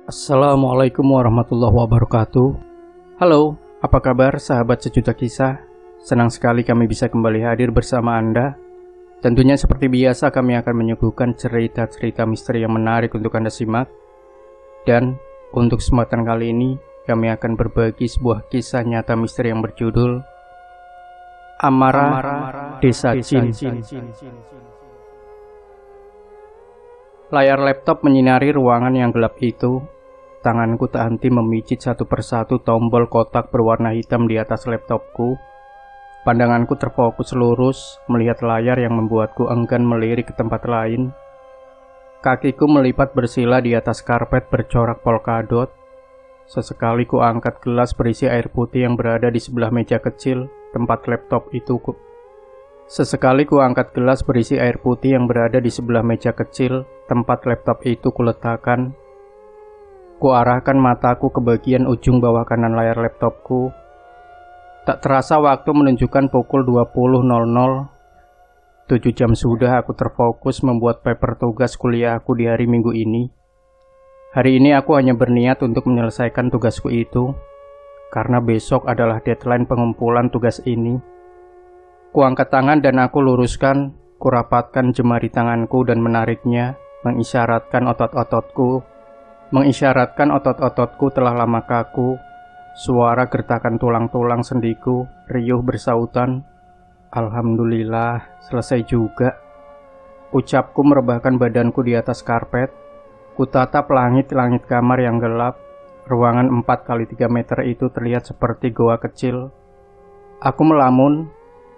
Assalamualaikum warahmatullahi wabarakatuh. Halo, apa kabar sahabat sejuta kisah? Senang sekali kami bisa kembali hadir bersama Anda. Tentunya seperti biasa kami akan menyuguhkan cerita-cerita misteri yang menarik untuk Anda simak. Dan untuk kesempatan kali ini kami akan berbagi sebuah kisah nyata misteri yang berjudul Amarah Desa Jin. Layar laptop menyinari ruangan yang gelap itu. Tanganku tak henti memijit satu persatu tombol kotak berwarna hitam di atas laptopku. Pandanganku terfokus lurus melihat layar yang membuatku enggan melirik ke tempat lain. Kakiku melipat bersila di atas karpet bercorak polkadot. Sesekali ku angkat gelas berisi air putih yang berada di sebelah meja kecil tempat laptop itu kuletakkan. Kuarahkan mataku ke bagian ujung bawah kanan layar laptopku. Tak terasa waktu menunjukkan pukul 20.00. 7 jam sudah aku terfokus membuat paper tugas kuliahku di hari Minggu ini. Hari ini aku hanya berniat untuk menyelesaikan tugasku itu, karena besok adalah deadline pengumpulan tugas ini. Kuangkat tangan dan aku luruskan, kurapatkan jemari tanganku dan menariknya, mengisyaratkan otot-ototku telah lama kaku. Suara gertakan tulang-tulang sendiku riuh bersautan. Alhamdulillah, selesai juga. Ucapku merebahkan badanku di atas karpet. Kutatap langit-langit kamar yang gelap. Ruangan 4x3 meter itu terlihat seperti goa kecil. Aku melamun.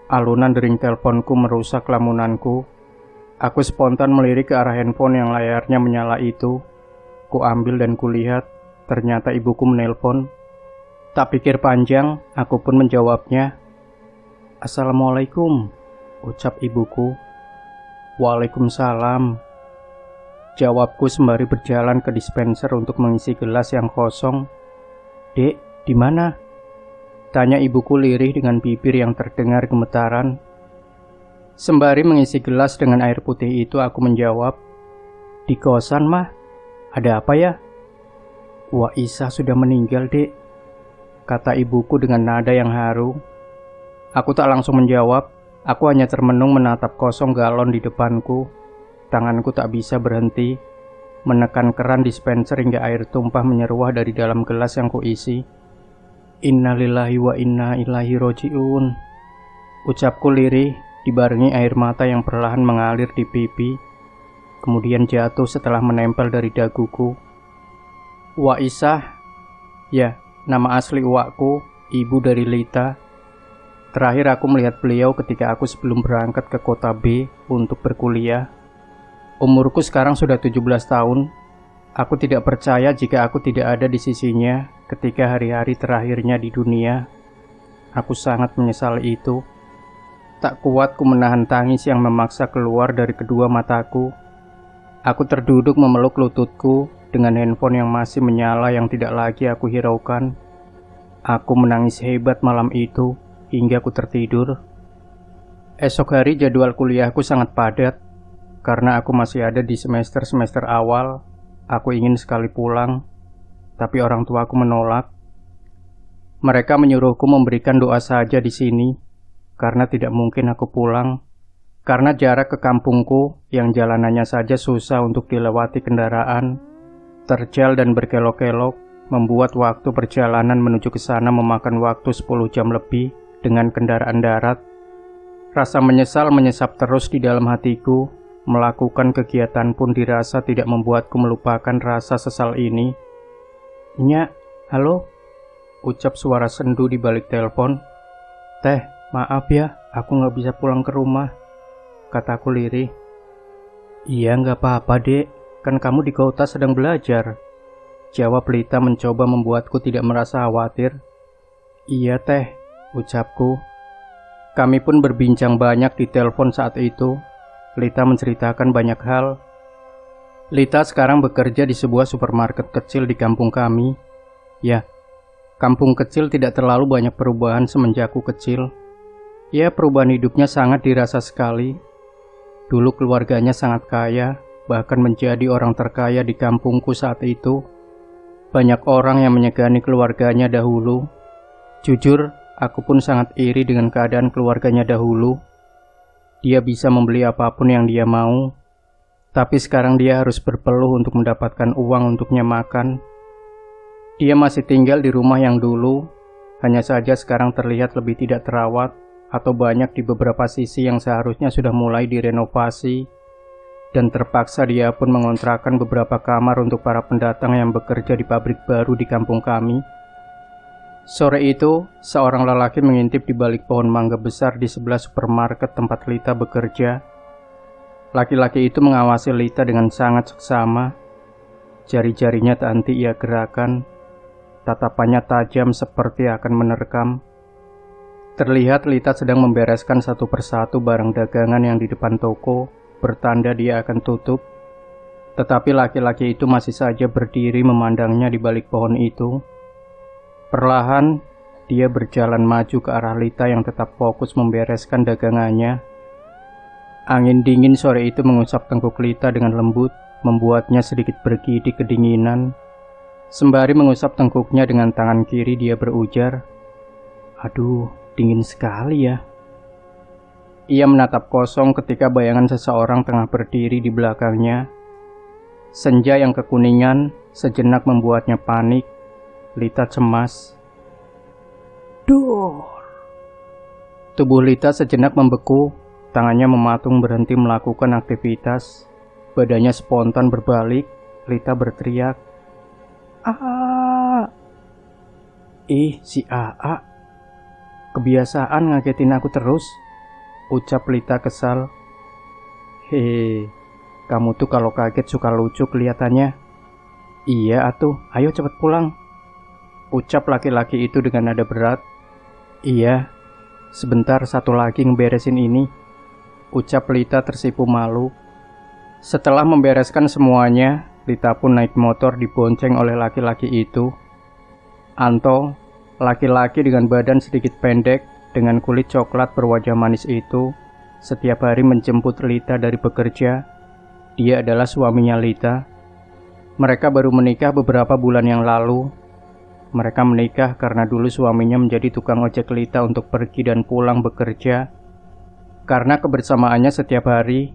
Alunan dering teleponku merusak lamunanku. Aku spontan melirik ke arah handphone yang layarnya menyala itu. Ku ambil dan kulihat, ternyata ibuku menelpon. Tak pikir panjang, aku pun menjawabnya. Assalamualaikum, ucap ibuku. Waalaikumsalam, jawabku sembari berjalan ke dispenser untuk mengisi gelas yang kosong. Dek, di mana? Tanya ibuku lirih dengan bibir yang terdengar gemetaran. Sembari mengisi gelas dengan air putih itu, aku menjawab, di kosan, Mah. Ada apa ya? Wak Isa sudah meninggal, Dek, kata ibuku dengan nada yang haru. Aku tak langsung menjawab. Aku hanya termenung menatap kosong galon di depanku. Tanganku tak bisa berhenti menekan keran dispenser hingga air tumpah menyeruah dari dalam gelas yang kuisi. Innalillahi wa inna ilaihi roji'un, ucapku lirih dibarengi air mata yang perlahan mengalir di pipi, kemudian jatuh setelah menempel dari daguku. Wak Isah, ya, nama asli uwakku, ibu dari Lita. Terakhir aku melihat beliau ketika aku sebelum berangkat ke kota B untuk berkuliah. Umurku sekarang sudah 17 tahun. Aku tidak percaya jika aku tidak ada di sisinya ketika hari-hari terakhirnya di dunia. Aku sangat menyesali itu. Tak kuat ku menahan tangis yang memaksa keluar dari kedua mataku. Aku terduduk memeluk lututku dengan handphone yang masih menyala yang tidak lagi aku hiraukan. Aku menangis hebat malam itu hingga aku tertidur. Esok hari jadwal kuliahku sangat padat. Karena aku masih ada di semester-semester awal, aku ingin sekali pulang, tapi orang tuaku menolak. Mereka menyuruhku memberikan doa saja di sini, karena tidak mungkin aku pulang. Karena jarak ke kampungku yang jalanannya saja susah untuk dilewati kendaraan, terjal dan berkelok-kelok, membuat waktu perjalanan menuju ke sana memakan waktu 10 jam lebih dengan kendaraan darat. Rasa menyesal menyesap terus di dalam hatiku. Melakukan kegiatan pun dirasa tidak membuatku melupakan rasa sesal ini. Nyak, halo? Ucap suara sendu di balik telepon. Teh, maaf ya, aku gak bisa pulang ke rumah, kataku lirih. Iya, gak apa-apa, Dek. Kan kamu di kota sedang belajar, jawab Lita mencoba membuatku tidak merasa khawatir. Iya teh, ucapku. Kami pun berbincang banyak di telepon saat itu. Lita menceritakan banyak hal. Lita sekarang bekerja di sebuah supermarket kecil di kampung kami. Ya, kampung kecil tidak terlalu banyak perubahan semenjakku kecil. Ya, perubahan hidupnya sangat dirasa sekali. Dulu keluarganya sangat kaya, bahkan menjadi orang terkaya di kampungku saat itu. Banyak orang yang menyegani keluarganya dahulu. Jujur, aku pun sangat iri dengan keadaan keluarganya dahulu. Dia bisa membeli apapun yang dia mau, tapi sekarang dia harus berpeluh untuk mendapatkan uang untuknya makan. Dia masih tinggal di rumah yang dulu, hanya saja sekarang terlihat lebih tidak terawat atau banyak di beberapa sisi yang seharusnya sudah mulai direnovasi, dan terpaksa dia pun mengontrakkan beberapa kamar untuk para pendatang yang bekerja di pabrik baru di kampung kami. Sore itu, seorang lelaki mengintip di balik pohon mangga besar di sebelah supermarket tempat Lita bekerja. Laki-laki itu mengawasi Lita dengan sangat seksama. Jari-jarinya tak henti ia gerakan. Tatapannya tajam seperti akan menerkam. Terlihat Lita sedang membereskan satu persatu barang dagangan yang di depan toko, bertanda dia akan tutup. Tetapi laki-laki itu masih saja berdiri memandangnya di balik pohon itu. Perlahan, dia berjalan maju ke arah Lita yang tetap fokus membereskan dagangannya. Angin dingin sore itu mengusap tengkuk Lita dengan lembut, membuatnya sedikit bergidik kedinginan. Sembari mengusap tengkuknya dengan tangan kiri, dia berujar, "Aduh, dingin sekali ya." Ia menatap kosong ketika bayangan seseorang tengah berdiri di belakangnya. Senja yang kekuningan sejenak membuatnya panik. Lita cemas. Dor. Tubuh Lita sejenak membeku, tangannya mematung berhenti melakukan aktivitas. Badannya spontan berbalik, Lita berteriak, "Aa!" Si Aa. Kebiasaan ngagetin aku terus, ucap Lita kesal. Hehe, kamu tuh kalau kaget suka lucu kelihatannya. Iya atuh, ayo cepet pulang, ucap laki-laki itu dengan nada berat. Iya, sebentar satu lagi ngeberesin ini, ucap Lita tersipu malu. Setelah membereskan semuanya, Lita pun naik motor dibonceng oleh laki-laki itu. Anto, laki-laki dengan badan sedikit pendek, dengan kulit coklat berwajah manis itu, setiap hari menjemput Lita dari bekerja. Dia adalah suaminya Lita. Mereka baru menikah beberapa bulan yang lalu. Mereka menikah karena dulu suaminya menjadi tukang ojek Lita untuk pergi dan pulang bekerja. Karena kebersamaannya setiap hari,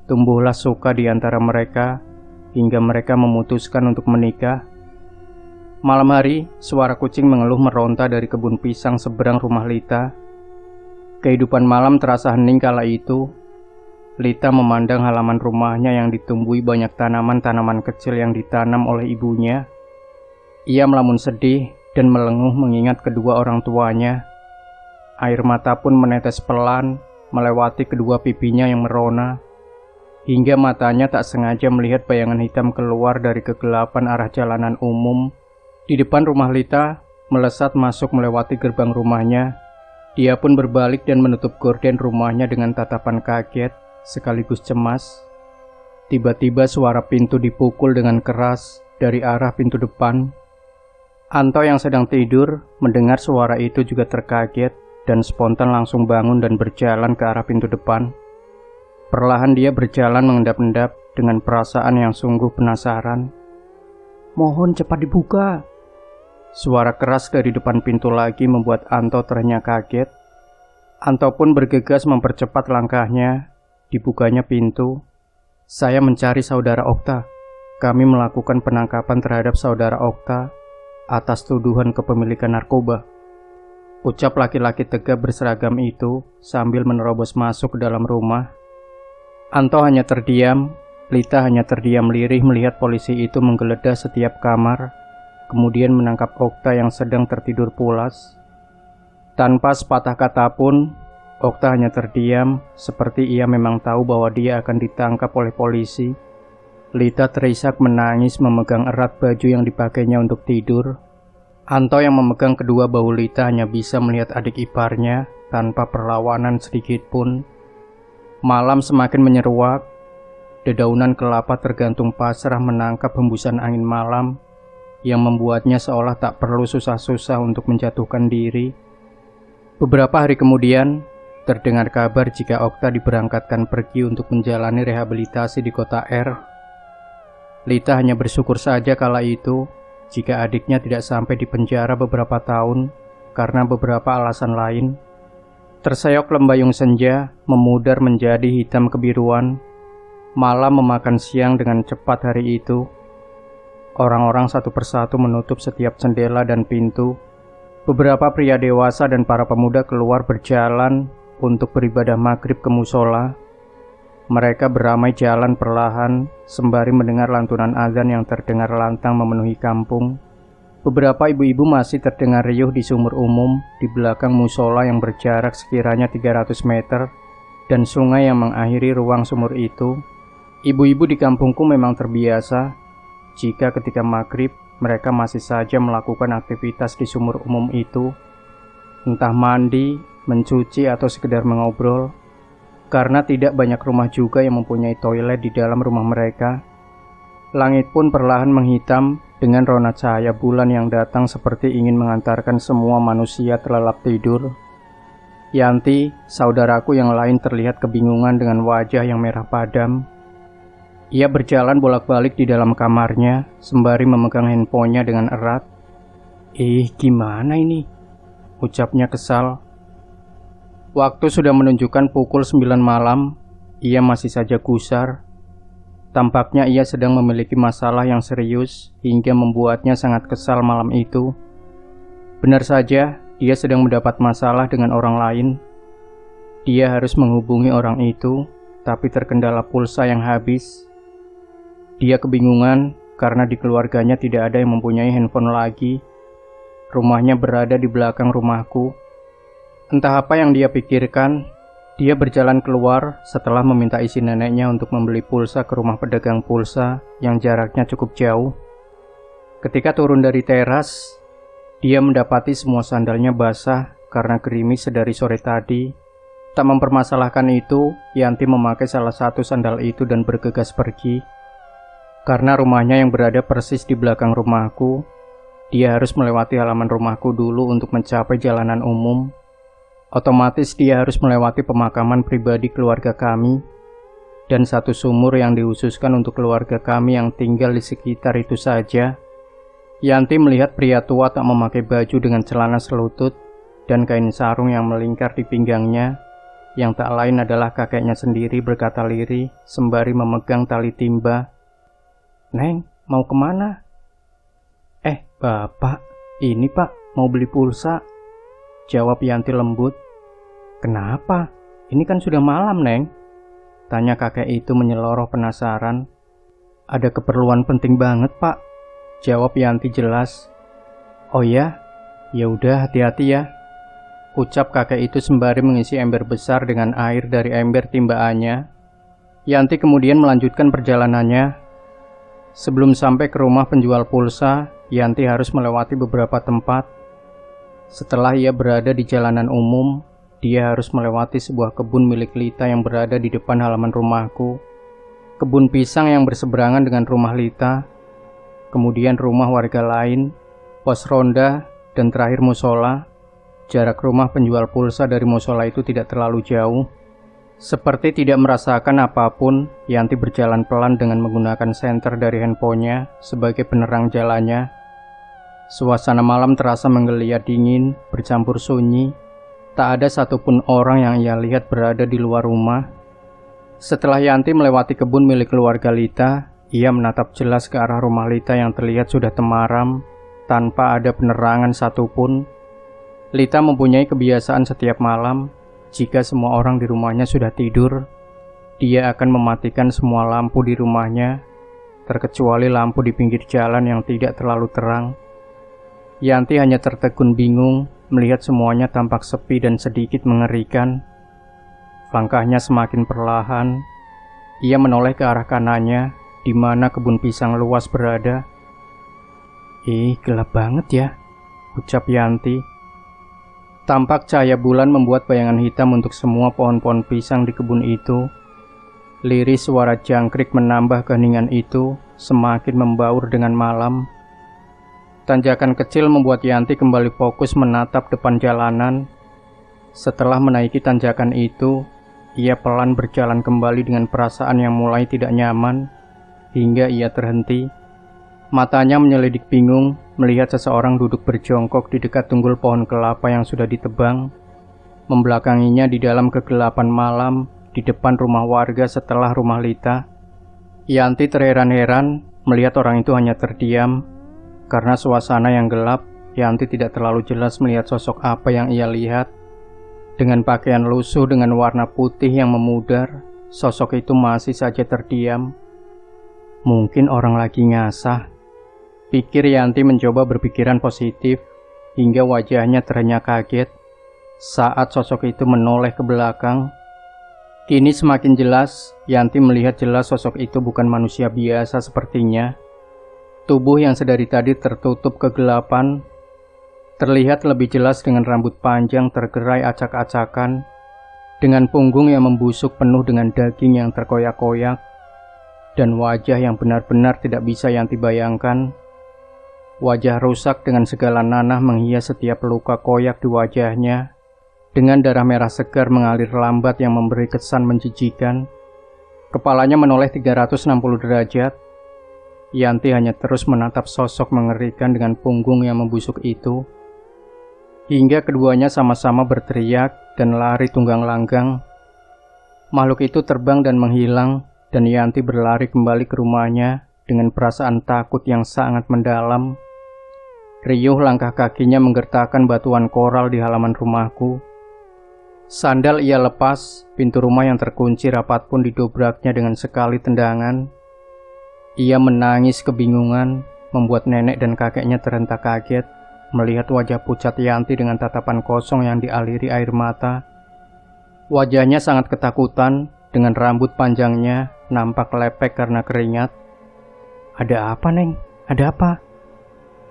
tumbuhlah suka di antara mereka, hingga mereka memutuskan untuk menikah. Malam hari, suara kucing mengeluh meronta dari kebun pisang seberang rumah Lita. Kehidupan malam terasa hening kala itu. Lita memandang halaman rumahnya yang ditumbuhi banyak tanaman-tanaman kecil yang ditanam oleh ibunya. Ia melamun sedih dan melenguh mengingat kedua orang tuanya. Air mata pun menetes pelan, melewati kedua pipinya yang merona, hingga matanya tak sengaja melihat bayangan hitam keluar dari kegelapan arah jalanan umum. Di depan rumah Lita, melesat masuk melewati gerbang rumahnya. Dia pun berbalik dan menutup gorden rumahnya dengan tatapan kaget, sekaligus cemas. Tiba-tiba suara pintu dipukul dengan keras dari arah pintu depan. Anto yang sedang tidur mendengar suara itu juga terkaget dan spontan langsung bangun dan berjalan ke arah pintu depan. Perlahan dia berjalan mengendap-endap dengan perasaan yang sungguh penasaran. "Mohon cepat dibuka." Suara keras dari depan pintu lagi membuat Anto ternyata kaget. Anto pun bergegas mempercepat langkahnya. Dibukanya pintu. "Saya mencari saudara Okta. Kami melakukan penangkapan terhadap saudara Okta atas tuduhan kepemilikan narkoba," ucap laki-laki tegap berseragam itu sambil menerobos masuk ke dalam rumah. Anto hanya terdiam, Lita hanya terdiam lirih melihat polisi itu menggeledah setiap kamar, kemudian menangkap Okta yang sedang tertidur pulas. Tanpa sepatah kata pun, Okta hanya terdiam, seperti ia memang tahu bahwa dia akan ditangkap oleh polisi. Lita terisak menangis memegang erat baju yang dipakainya untuk tidur. Anto yang memegang kedua bahu Lita hanya bisa melihat adik iparnya tanpa perlawanan sedikit pun. Malam semakin menyeruak. Dedaunan kelapa tergantung pasrah menangkap hembusan angin malam yang membuatnya seolah tak perlu susah-susah untuk menjatuhkan diri. Beberapa hari kemudian, terdengar kabar jika Okta diberangkatkan pergi untuk menjalani rehabilitasi di kota R. Lita hanya bersyukur saja kala itu jika adiknya tidak sampai di penjara beberapa tahun karena beberapa alasan lain. Terseok lembayung senja memudar menjadi hitam kebiruan. Malam memakan siang dengan cepat hari itu. Orang-orang satu persatu menutup setiap jendela dan pintu. Beberapa pria dewasa dan para pemuda keluar berjalan untuk beribadah maghrib ke musola. Mereka beramai jalan perlahan sembari mendengar lantunan azan yang terdengar lantang memenuhi kampung. Beberapa ibu-ibu masih terdengar riuh di sumur umum di belakang musola yang berjarak sekiranya 300 meter dan sungai yang mengakhiri ruang sumur itu. Ibu-ibu di kampungku memang terbiasa jika ketika maghrib mereka masih saja melakukan aktivitas di sumur umum itu, entah mandi, mencuci, atau sekedar mengobrol. Karena tidak banyak rumah juga yang mempunyai toilet di dalam rumah mereka. Langit pun perlahan menghitam dengan rona cahaya bulan yang datang seperti ingin mengantarkan semua manusia terlelap tidur. Yanti, saudaraku yang lain, terlihat kebingungan dengan wajah yang merah padam. Ia berjalan bolak-balik di dalam kamarnya sembari memegang handphonenya dengan erat. Gimana ini? Ucapnya kesal. Waktu sudah menunjukkan pukul 9 malam. Ia masih saja gusar. Tampaknya ia sedang memiliki masalah yang serius hingga membuatnya sangat kesal malam itu. Benar saja, dia sedang mendapat masalah dengan orang lain. Dia harus menghubungi orang itu, tapi terkendala pulsa yang habis. Dia kebingungan karena di keluarganya tidak ada yang mempunyai handphone lagi. Rumahnya berada di belakang rumahku. Entah apa yang dia pikirkan, dia berjalan keluar setelah meminta izin neneknya untuk membeli pulsa ke rumah pedagang pulsa yang jaraknya cukup jauh. Ketika turun dari teras, dia mendapati semua sandalnya basah karena gerimis sedari sore tadi. Tak mempermasalahkan itu, Yanti memakai salah satu sandal itu dan bergegas pergi. Karena rumahnya yang berada persis di belakang rumahku, dia harus melewati halaman rumahku dulu untuk mencapai jalanan umum. Otomatis dia harus melewati pemakaman pribadi keluarga kami, dan satu sumur yang dihususkan untuk keluarga kami yang tinggal di sekitar itu saja. Yanti melihat pria tua tak memakai baju dengan celana selutut dan kain sarung yang melingkar di pinggangnya, yang tak lain adalah kakeknya sendiri, berkata lirih sembari memegang tali timba. Neng, mau kemana? Bapak, ini pak, mau beli pulsa, jawab Yanti lembut. Kenapa? Ini kan sudah malam, Neng, tanya kakek itu menyeloroh penasaran. Ada keperluan penting banget, pak, jawab Yanti jelas. Oh ya? Ya udah, hati-hati ya, ucap kakek itu sembari mengisi ember besar dengan air dari ember timbaannya. Yanti kemudian melanjutkan perjalanannya. Sebelum sampai ke rumah penjual pulsa, Yanti harus melewati beberapa tempat. Setelah ia berada di jalanan umum, dia harus melewati sebuah kebun milik Lita yang berada di depan halaman rumahku. Kebun pisang yang berseberangan dengan rumah Lita, kemudian rumah warga lain, pos ronda, dan terakhir musola. Jarak rumah penjual pulsa dari musola itu tidak terlalu jauh. Seperti tidak merasakan apapun, Yanti berjalan pelan dengan menggunakan senter dari handphonenya sebagai penerang jalannya. Suasana malam terasa menggeliat dingin, bercampur sunyi. Tak ada satupun orang yang ia lihat berada di luar rumah. Setelah Yanti melewati kebun milik keluarga Lita, ia menatap jelas ke arah rumah Lita yang terlihat sudah temaram, tanpa ada penerangan satupun. Lita mempunyai kebiasaan setiap malam, jika semua orang di rumahnya sudah tidur, dia akan mematikan semua lampu di rumahnya, terkecuali lampu di pinggir jalan yang tidak terlalu terang. Yanti hanya tertegun bingung melihat semuanya tampak sepi dan sedikit mengerikan. Langkahnya semakin perlahan. Ia menoleh ke arah kanannya, di mana kebun pisang luas berada. Gelap banget ya, ucap Yanti. Tampak cahaya bulan membuat bayangan hitam untuk semua pohon-pohon pisang di kebun itu. Lirih suara jangkrik menambah keheningan itu semakin membaur dengan malam. Tanjakan kecil membuat Yanti kembali fokus menatap depan jalanan. Setelah menaiki tanjakan itu, ia pelan berjalan kembali dengan perasaan yang mulai tidak nyaman, hingga ia terhenti. Matanya menyelidik bingung melihat seseorang duduk berjongkok di dekat tunggul pohon kelapa yang sudah ditebang, membelakanginya di dalam kegelapan malam di depan rumah warga setelah rumah Lita. Yanti terheran-heran melihat orang itu hanya terdiam. Karena suasana yang gelap, Yanti tidak terlalu jelas melihat sosok apa yang ia lihat. Dengan pakaian lusuh dengan warna putih yang memudar, sosok itu masih saja terdiam. Mungkin orang lagi ngasah, pikir Yanti mencoba berpikiran positif, hingga wajahnya terhenyak kaget saat sosok itu menoleh ke belakang. Kini semakin jelas, Yanti melihat jelas sosok itu bukan manusia biasa sepertinya. Tubuh yang sedari tadi tertutup kegelapan terlihat lebih jelas dengan rambut panjang tergerai acak-acakan, dengan punggung yang membusuk penuh dengan daging yang terkoyak-koyak, dan wajah yang benar-benar tidak bisa Yanti bayangkan. Wajah rusak dengan segala nanah menghias setiap luka koyak di wajahnya, dengan darah merah segar mengalir lambat yang memberi kesan menjijikan. Kepalanya menoleh 360 derajat. Yanti hanya terus menatap sosok mengerikan dengan punggung yang membusuk itu, hingga keduanya sama-sama berteriak dan lari tunggang langgang. Makhluk itu terbang dan menghilang, dan Yanti berlari kembali ke rumahnya dengan perasaan takut yang sangat mendalam. Riuh langkah kakinya menggertakkan batuan koral di halaman rumahku. Sandal ia lepas, pintu rumah yang terkunci rapat pun didobraknya dengan sekali tendangan. Ia menangis kebingungan, membuat nenek dan kakeknya terhentak kaget melihat wajah pucat Yanti dengan tatapan kosong yang dialiri air mata. Wajahnya sangat ketakutan, dengan rambut panjangnya nampak lepek karena keringat. "Ada apa, Neng? Ada apa?"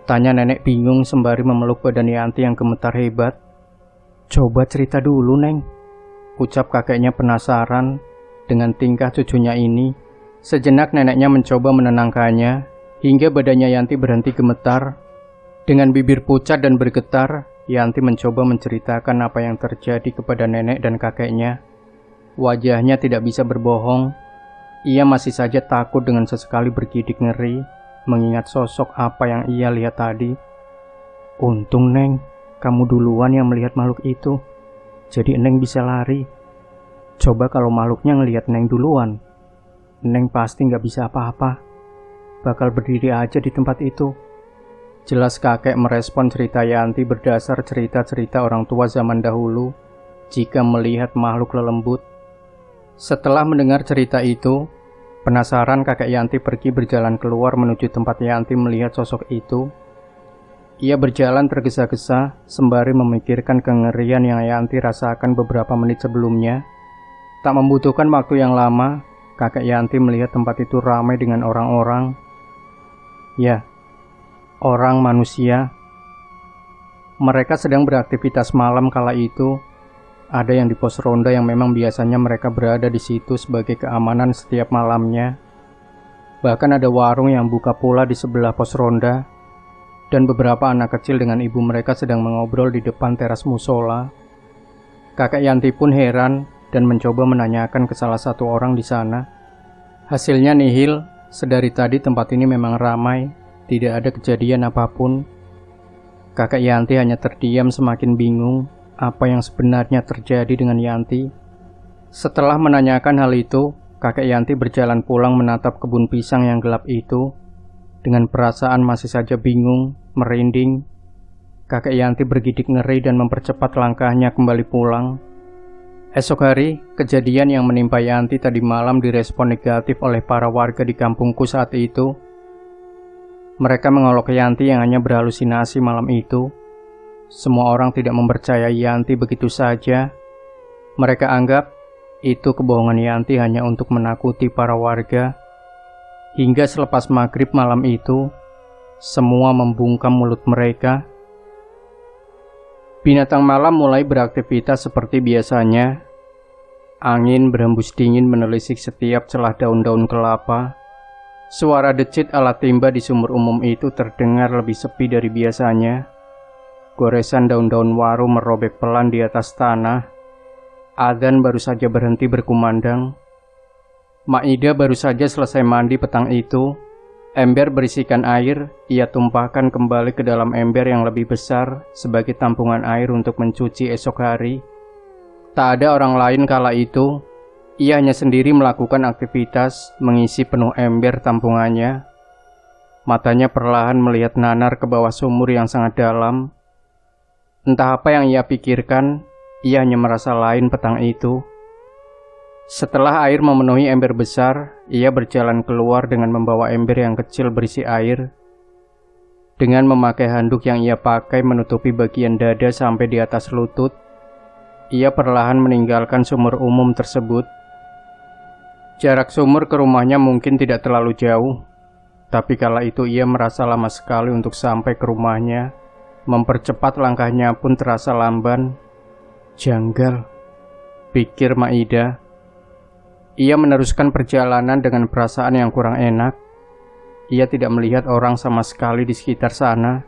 tanya nenek bingung sembari memeluk badan Yanti yang gemetar hebat. "Coba cerita dulu, Neng," ucap kakeknya penasaran dengan tingkah cucunya ini. Sejenak neneknya mencoba menenangkannya, hingga badannya Yanti berhenti gemetar. Dengan bibir pucat dan bergetar, Yanti mencoba menceritakan apa yang terjadi kepada nenek dan kakeknya. Wajahnya tidak bisa berbohong. Ia masih saja takut dengan sesekali bergidik ngeri, mengingat sosok apa yang ia lihat tadi. "Untung, Neng, kamu duluan yang melihat makhluk itu, jadi Neng bisa lari. Coba kalau makhluknya ngelihat Neng duluan, Neng pasti nggak bisa apa-apa, bakal berdiri aja di tempat itu." Jelas kakek merespon cerita Yanti berdasar cerita-cerita orang tua zaman dahulu jika melihat makhluk lelembut. Setelah mendengar cerita itu, penasaran kakek Yanti pergi berjalan keluar menuju tempat Yanti melihat sosok itu. Ia berjalan tergesa-gesa sembari memikirkan kengerian yang Yanti rasakan beberapa menit sebelumnya. Tak membutuhkan waktu yang lama, kakek Yanti melihat tempat itu ramai dengan orang-orang. Ya, orang manusia. Mereka sedang beraktivitas malam kala itu. Ada yang di pos ronda yang memang biasanya mereka berada di situ sebagai keamanan setiap malamnya. Bahkan ada warung yang buka pula di sebelah pos ronda. Dan beberapa anak kecil dengan ibu mereka sedang mengobrol di depan teras musola. Kakek Yanti pun heran dan mencoba menanyakan ke salah satu orang di sana. Hasilnya nihil, sedari tadi tempat ini memang ramai, tidak ada kejadian apapun. Kakek Yanti hanya terdiam semakin bingung apa yang sebenarnya terjadi dengan Yanti. Setelah menanyakan hal itu, kakek Yanti berjalan pulang menatap kebun pisang yang gelap itu. Dengan perasaan masih saja bingung, merinding, kakek Yanti bergidik ngeri dan mempercepat langkahnya kembali pulang. Esok hari, kejadian yang menimpa Yanti tadi malam direspon negatif oleh para warga di kampungku saat itu. Mereka mengolok Yanti yang hanya berhalusinasi malam itu. Semua orang tidak mempercayai Yanti begitu saja. Mereka anggap itu kebohongan Yanti hanya untuk menakuti para warga. Hingga selepas maghrib malam itu, semua membungkam mulut mereka. Binatang malam mulai beraktivitas seperti biasanya. Angin berhembus dingin menelisik setiap celah daun-daun kelapa. Suara decit alat timba di sumur umum itu terdengar lebih sepi dari biasanya. Goresan daun-daun waru merobek pelan di atas tanah. Adzan baru saja berhenti berkumandang. Maida baru saja selesai mandi petang itu. Ember berisikan air, ia tumpahkan kembali ke dalam ember yang lebih besar sebagai tampungan air untuk mencuci esok hari. Tak ada orang lain kala itu, ia hanya sendiri melakukan aktivitas mengisi penuh ember tampungannya. Matanya perlahan melihat nanar ke bawah sumur yang sangat dalam. Entah apa yang ia pikirkan, ia hanya merasa lain petang itu. Setelah air memenuhi ember besar, ia berjalan keluar dengan membawa ember yang kecil berisi air. Dengan memakai handuk yang ia pakai menutupi bagian dada sampai di atas lutut, ia perlahan meninggalkan sumur umum tersebut. Jarak sumur ke rumahnya mungkin tidak terlalu jauh, tapi kala itu ia merasa lama sekali untuk sampai ke rumahnya. Mempercepat langkahnya pun terasa lamban. Janggal, pikir Maida. Ia meneruskan perjalanan dengan perasaan yang kurang enak. Ia tidak melihat orang sama sekali di sekitar sana.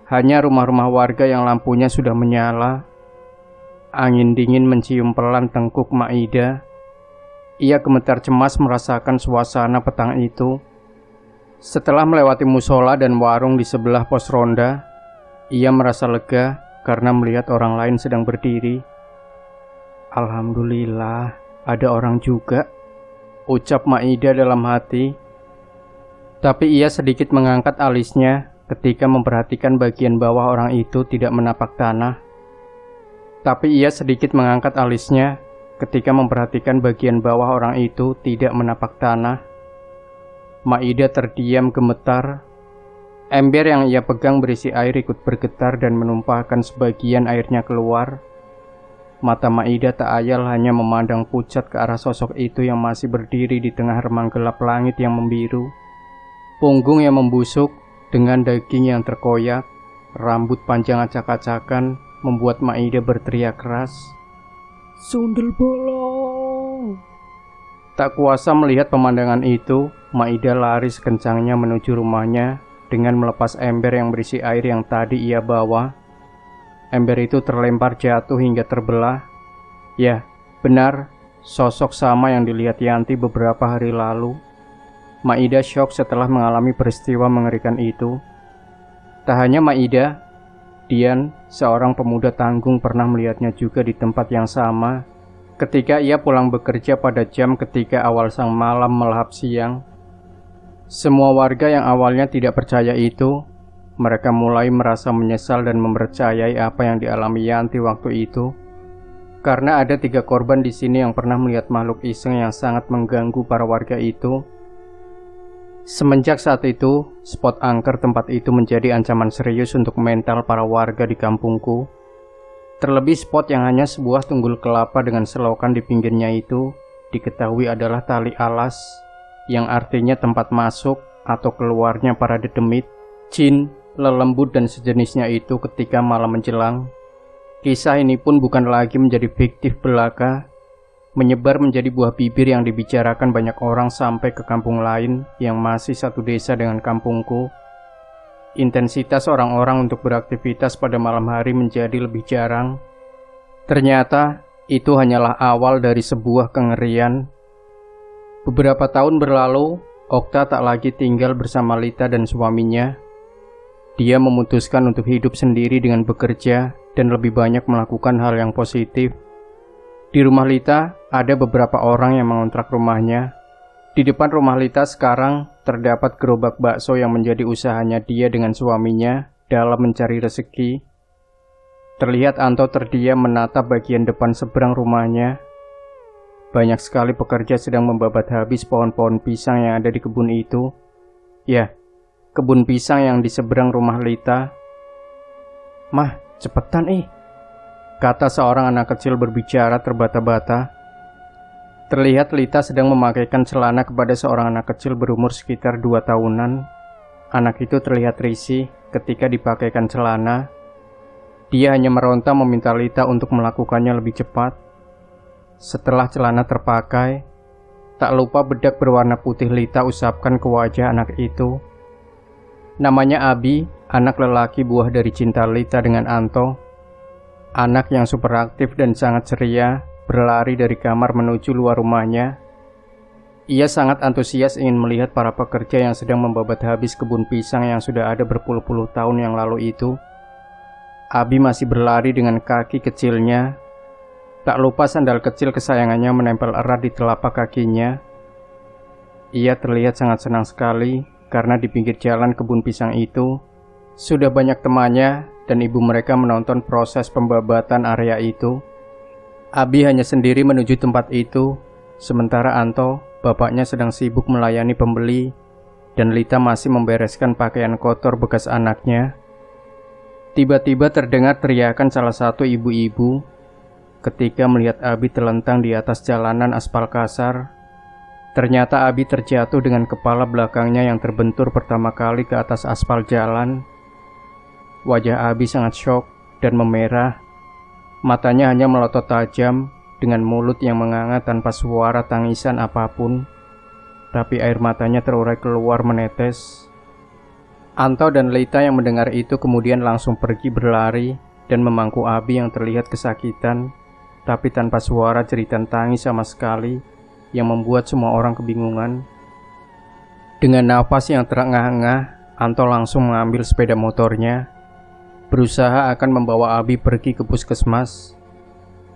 Hanya rumah-rumah warga yang lampunya sudah menyala. Angin dingin mencium pelan tengkuk Maida. Ia gemetar cemas merasakan suasana petang itu. Setelah melewati musola dan warung di sebelah pos ronda, ia merasa lega karena melihat orang lain sedang berdiri. Alhamdulillah, ada orang juga, ucap Maida dalam hati. Tapi ia sedikit mengangkat alisnya ketika memperhatikan bagian bawah orang itu tidak menapak tanah. Maida terdiam gemetar. Ember yang ia pegang berisi air ikut bergetar dan menumpahkan sebagian airnya keluar. Mata Maida tak ayal hanya memandang pucat ke arah sosok itu yang masih berdiri di tengah remang gelap langit yang membiru. Punggung yang membusuk dengan daging yang terkoyak, rambut panjang acak-acakan membuat Maida berteriak keras. Sundel bolong! Tak kuasa melihat pemandangan itu, Maida lari sekencangnya menuju rumahnya dengan melepas ember yang berisi air yang tadi ia bawa. Ember itu terlempar jatuh hingga terbelah. Ya, benar, sosok sama yang dilihat Yanti beberapa hari lalu. Maida syok setelah mengalami peristiwa mengerikan itu. Tak hanya Maida, Dian, seorang pemuda tanggung, pernah melihatnya juga di tempat yang sama ketika ia pulang bekerja pada jam ketika awal sang malam melahap siang. Semua warga yang awalnya tidak percaya itu, mereka mulai merasa menyesal dan mempercayai apa yang dialami Yanti waktu itu. Karena ada 3 korban di sini yang pernah melihat makhluk iseng yang sangat mengganggu para warga itu. Semenjak saat itu, spot angker tempat itu menjadi ancaman serius untuk mental para warga di kampungku. Terlebih spot yang hanya sebuah tunggul kelapa dengan selokan di pinggirnya itu diketahui adalah tali alas, yang artinya tempat masuk atau keluarnya para dedemit, jin, lelembut dan sejenisnya itu ketika malam menjelang. Kisah ini pun bukan lagi menjadi fiktif belaka, menyebar menjadi buah bibir yang dibicarakan banyak orang sampai ke kampung lain yang masih satu desa dengan kampungku. Intensitas orang-orang untuk beraktivitas pada malam hari menjadi lebih jarang. Ternyata itu hanyalah awal dari sebuah kengerian. Beberapa tahun berlalu, Okta tak lagi tinggal bersama Lita dan suaminya. Dia memutuskan untuk hidup sendiri dengan bekerja dan lebih banyak melakukan hal yang positif. Di rumah Lita ada beberapa orang yang mengontrak rumahnya. Di depan rumah Lita sekarang terdapat gerobak bakso yang menjadi usahanya dia dengan suaminya dalam mencari rezeki. Terlihat Anto terdiam menatap bagian depan seberang rumahnya. Banyak sekali pekerja sedang membabat habis pohon-pohon pisang yang ada di kebun itu. Ya, kebun pisang yang di seberang rumah Lita. Mah, cepetan kata seorang anak kecil berbicara terbata-bata. Terlihat Lita sedang memakaikan celana kepada seorang anak kecil berumur sekitar 2 tahunan. Anak itu terlihat risih ketika dipakaikan celana. Dia hanya meronta meminta Lita untuk melakukannya lebih cepat. Setelah celana terpakai, tak lupa bedak berwarna putih Lita usapkan ke wajah anak itu. Namanya Abi, anak lelaki buah dari cinta Lita dengan Anto. Anak yang super aktif dan sangat ceria, berlari dari kamar menuju luar rumahnya. Ia sangat antusias ingin melihat para pekerja yang sedang membabat habis kebun pisang yang sudah ada berpuluh-puluh tahun yang lalu itu. Abi masih berlari dengan kaki kecilnya. Tak lupa sandal kecil kesayangannya menempel erat di telapak kakinya. Ia terlihat sangat senang sekali karena di pinggir jalan kebun pisang itu sudah banyak temannya dan ibu mereka menonton proses pembabatan area itu. Abi hanya sendiri menuju tempat itu, sementara Anto, bapaknya, sedang sibuk melayani pembeli dan Lita masih membereskan pakaian kotor bekas anaknya. Tiba-tiba terdengar teriakan salah satu ibu-ibu ketika melihat Abi terlentang di atas jalanan aspal kasar. Ternyata Abi terjatuh dengan kepala belakangnya yang terbentur pertama kali ke atas aspal jalan. Wajah Abi sangat syok dan memerah. Matanya hanya melotot tajam dengan mulut yang menganga tanpa suara tangisan apapun. Tapi air matanya terurai keluar menetes. Anto dan Lita yang mendengar itu kemudian langsung pergi berlari dan memangku Abi yang terlihat kesakitan, tapi tanpa suara jeritan tangis sama sekali yang membuat semua orang kebingungan. Dengan napas yang terengah-engah, Anto langsung mengambil sepeda motornya, berusaha akan membawa Abi pergi ke puskesmas.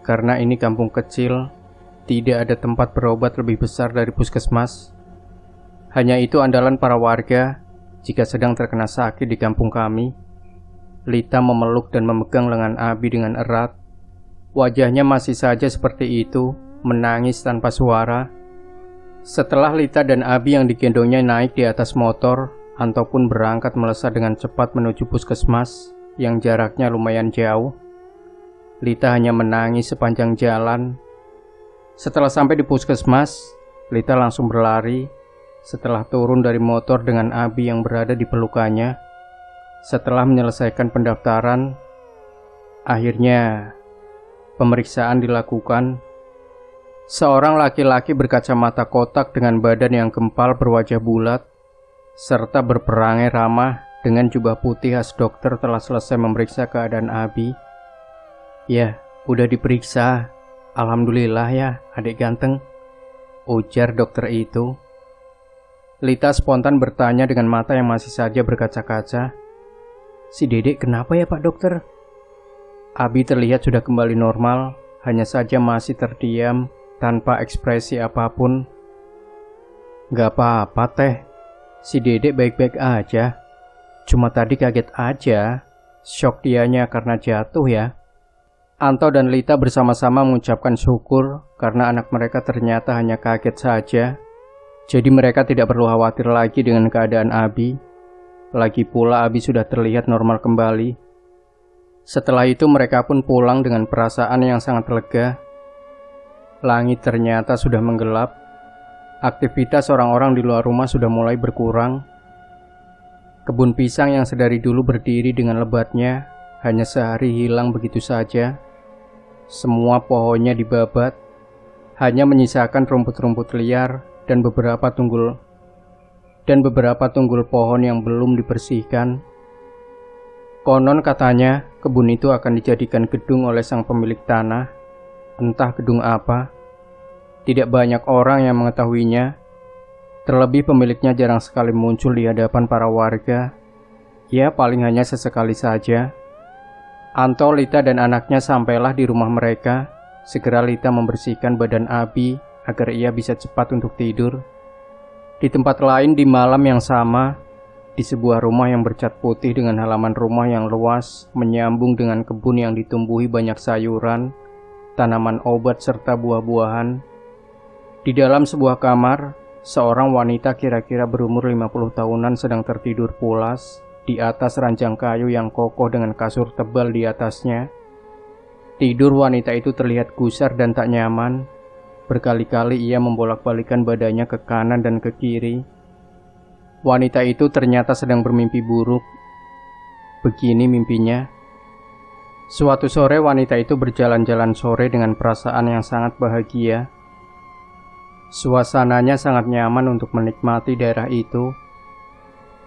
Karena ini kampung kecil, tidak ada tempat berobat lebih besar dari puskesmas. Hanya itu andalan para warga jika sedang terkena sakit di kampung kami. Lita memeluk dan memegang lengan Abi dengan erat. Wajahnya masih saja seperti itu, menangis tanpa suara. Setelah Lita dan Abi yang digendongnya naik di atas motor, Anto pun berangkat melesat dengan cepat menuju puskesmas yang jaraknya lumayan jauh. Lita hanya menangis sepanjang jalan. Setelah sampai di puskesmas, Lita langsung berlari. Setelah turun dari motor dengan Abi yang berada di pelukannya, setelah menyelesaikan pendaftaran, akhirnya pemeriksaan dilakukan. Seorang laki-laki berkacamata kotak dengan badan yang gempal berwajah bulat, serta berperangai ramah dengan jubah putih khas dokter telah selesai memeriksa keadaan Abi. "Ya, udah diperiksa. Alhamdulillah ya, adik ganteng," ujar dokter itu. Lita spontan bertanya dengan mata yang masih saja berkaca-kaca, "Si Dedek kenapa ya Pak Dokter?" Abi terlihat sudah kembali normal, hanya saja masih terdiam tanpa ekspresi apapun. "Gak apa-apa teh, si Dedek baik-baik aja. Cuma tadi kaget aja, shock dianya karena jatuh ya." Anto dan Lita bersama-sama mengucapkan syukur karena anak mereka ternyata hanya kaget saja. Jadi mereka tidak perlu khawatir lagi dengan keadaan Abi. Lagi pula Abi sudah terlihat normal kembali. Setelah itu mereka pun pulang dengan perasaan yang sangat lega. Langit ternyata sudah menggelap. Aktivitas orang-orang di luar rumah sudah mulai berkurang. Kebun pisang yang sedari dulu berdiri dengan lebatnya hanya sehari hilang begitu saja. Semua pohonnya dibabat, hanya menyisakan rumput-rumput liar dan beberapa tunggul pohon yang belum dibersihkan. Konon katanya kebun itu akan dijadikan gedung oleh sang pemilik tanah. Entah gedung apa. Tidak banyak orang yang mengetahuinya. Terlebih pemiliknya jarang sekali muncul di hadapan para warga. Ya, paling hanya sesekali saja. Anto, Lita dan anaknya sampailah di rumah mereka. Segera Lita membersihkan badan Abi agar ia bisa cepat untuk tidur. Di tempat lain di malam yang sama, di sebuah rumah yang bercat putih dengan halaman rumah yang luas, menyambung dengan kebun yang ditumbuhi banyak sayuran, tanaman obat serta buah-buahan. Di dalam sebuah kamar, seorang wanita kira-kira berumur 50 tahunan sedang tertidur pulas di atas ranjang kayu yang kokoh dengan kasur tebal di atasnya. Tidur wanita itu terlihat gusar dan tak nyaman. Berkali-kali ia membolak-balikan badannya ke kanan dan ke kiri. Wanita itu ternyata sedang bermimpi buruk. Begini mimpinya. Suatu sore wanita itu berjalan-jalan sore dengan perasaan yang sangat bahagia. Suasananya sangat nyaman untuk menikmati daerah itu.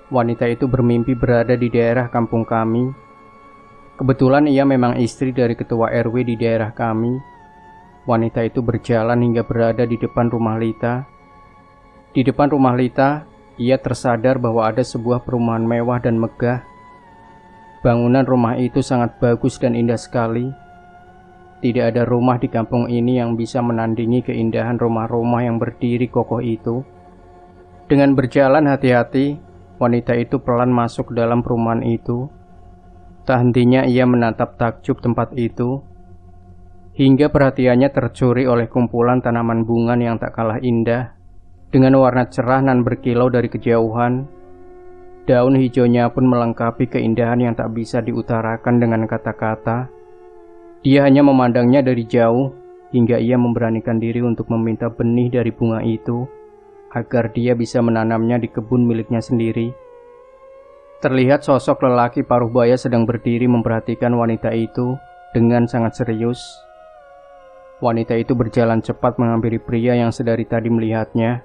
Wanita itu bermimpi berada di daerah kampung kami. Kebetulan ia memang istri dari ketua RW di daerah kami. Wanita itu berjalan hingga berada di depan rumah Lita. Di depan rumah Lita, ia tersadar bahwa ada sebuah perumahan mewah dan megah. Bangunan rumah itu sangat bagus dan indah sekali. Tidak ada rumah di kampung ini yang bisa menandingi keindahan rumah-rumah yang berdiri kokoh itu. Dengan berjalan hati-hati, wanita itu pelan masuk ke dalam perumahan itu. Tak hentinya ia menatap takjub tempat itu, hingga perhatiannya tercuri oleh kumpulan tanaman bunga yang tak kalah indah, dengan warna cerah dan berkilau dari kejauhan. Daun hijaunya pun melengkapi keindahan yang tak bisa diutarakan dengan kata-kata. Dia hanya memandangnya dari jauh, hingga ia memberanikan diri untuk meminta benih dari bunga itu, agar dia bisa menanamnya di kebun miliknya sendiri. Terlihat sosok lelaki paruh baya sedang berdiri memperhatikan wanita itu dengan sangat serius. Wanita itu berjalan cepat menghampiri pria yang sedari tadi melihatnya.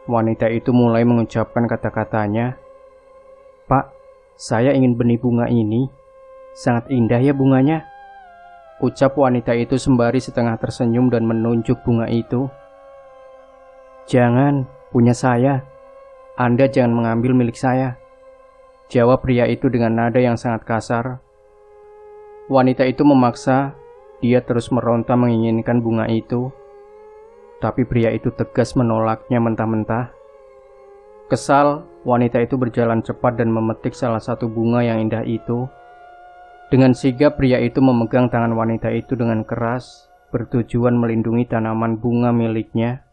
Wanita itu mulai mengucapkan kata-katanya. "Pak, saya ingin benih bunga ini. Sangat indah ya bunganya," ucap wanita itu sembari setengah tersenyum dan menunjuk bunga itu. "Jangan, punya saya. Anda jangan mengambil milik saya," jawab pria itu dengan nada yang sangat kasar. Wanita itu memaksa, dia terus meronta menginginkan bunga itu. Tapi pria itu tegas menolaknya mentah-mentah. Kesal, wanita itu berjalan cepat dan memetik salah satu bunga yang indah itu. Dengan sigap pria itu memegang tangan wanita itu dengan keras, bertujuan melindungi tanaman bunga miliknya.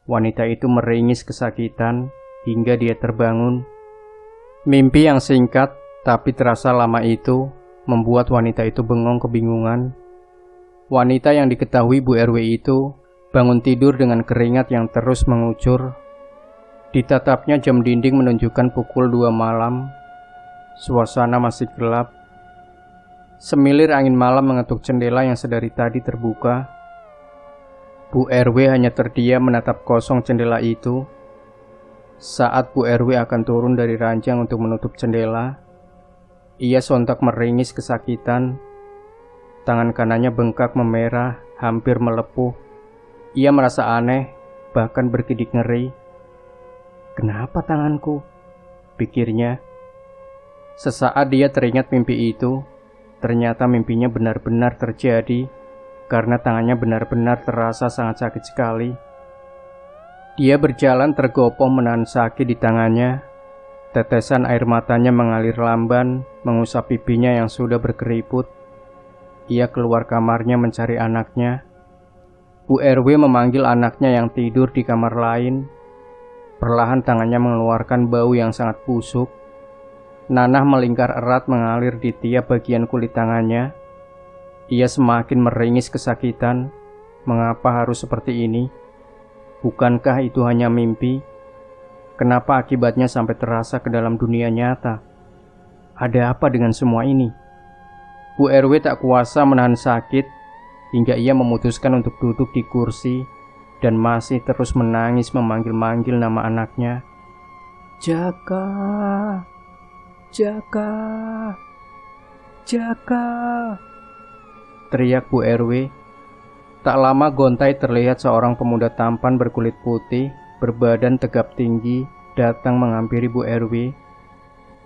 Wanita itu meringis kesakitan hingga dia terbangun. Mimpi yang singkat tapi terasa lama itu membuat wanita itu bengong kebingungan. Wanita yang diketahui Bu RW itu bangun tidur dengan keringat yang terus mengucur. Ditatapnya jam dinding menunjukkan pukul 2 malam. Suasana masih gelap. Semilir angin malam mengetuk jendela yang sedari tadi terbuka. Bu RW hanya terdiam menatap kosong jendela itu. Saat Bu RW akan turun dari ranjang untuk menutup jendela, ia sontak meringis kesakitan. Tangan kanannya bengkak memerah, hampir melepuh. Ia merasa aneh, bahkan berkedip ngeri. "Kenapa tanganku?" pikirnya. Sesaat dia teringat mimpi itu. Ternyata mimpinya benar-benar terjadi, karena tangannya benar-benar terasa sangat sakit sekali. Dia berjalan tergopoh menahan sakit di tangannya. Tetesan air matanya mengalir lamban, mengusap pipinya yang sudah berkeriput. Ia keluar kamarnya mencari anaknya. Bu RW memanggil anaknya yang tidur di kamar lain. Perlahan tangannya mengeluarkan bau yang sangat busuk. Nanah melingkar erat mengalir di tiap bagian kulit tangannya. Ia semakin meringis kesakitan. Mengapa harus seperti ini? Bukankah itu hanya mimpi? Kenapa akibatnya sampai terasa ke dalam dunia nyata? Ada apa dengan semua ini? Bu RW tak kuasa menahan sakit, hingga ia memutuskan untuk duduk di kursi dan masih terus menangis memanggil-manggil nama anaknya. "Jaka, Jaka, Jaka," teriak Bu RW. Tak lama gontai terlihat seorang pemuda tampan berkulit putih, berbadan tegap tinggi, datang menghampiri Bu RW.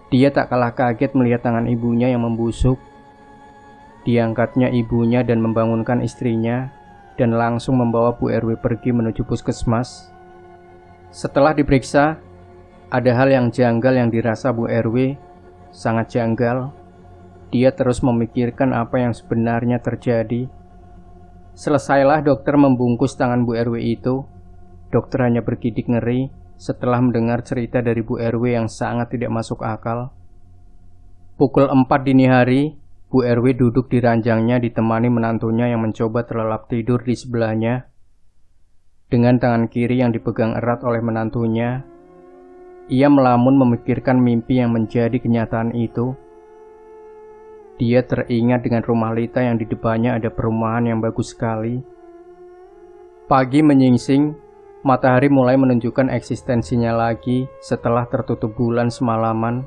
Dia tak kalah kaget melihat tangan ibunya yang membusuk. Diangkatnya ibunya dan membangunkan istrinya, dan langsung membawa Bu RW pergi menuju puskesmas. Setelah diperiksa, ada hal yang janggal yang dirasa Bu RW. Sangat janggal. Dia terus memikirkan apa yang sebenarnya terjadi. Selesailah dokter membungkus tangan Bu RW itu. Dokter hanya bergidik ngeri setelah mendengar cerita dari Bu RW yang sangat tidak masuk akal. Pukul 4 dini hari, Bu RW duduk di ranjangnya ditemani menantunya yang mencoba terlelap tidur di sebelahnya. Dengan tangan kiri yang dipegang erat oleh menantunya, ia melamun memikirkan mimpi yang menjadi kenyataan itu. Dia teringat dengan rumah Lita yang di depannya ada perumahan yang bagus sekali. Pagi menyingsing, matahari mulai menunjukkan eksistensinya lagi setelah tertutup bulan semalaman.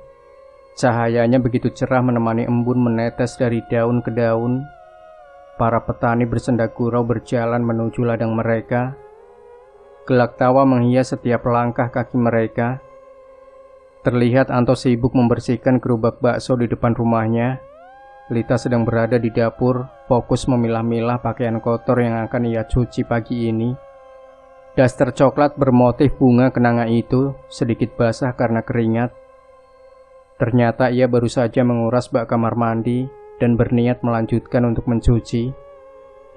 Cahayanya begitu cerah menemani embun menetes dari daun ke daun. Para petani bersenda gurau berjalan menuju ladang mereka. Gelak tawa menghias setiap langkah kaki mereka. Terlihat Anto sibuk membersihkan gerobak bakso di depan rumahnya. Lita sedang berada di dapur, fokus memilah-milah pakaian kotor yang akan ia cuci pagi ini. Daster coklat bermotif bunga kenanga itu sedikit basah karena keringat. Ternyata ia baru saja menguras bak kamar mandi dan berniat melanjutkan untuk mencuci.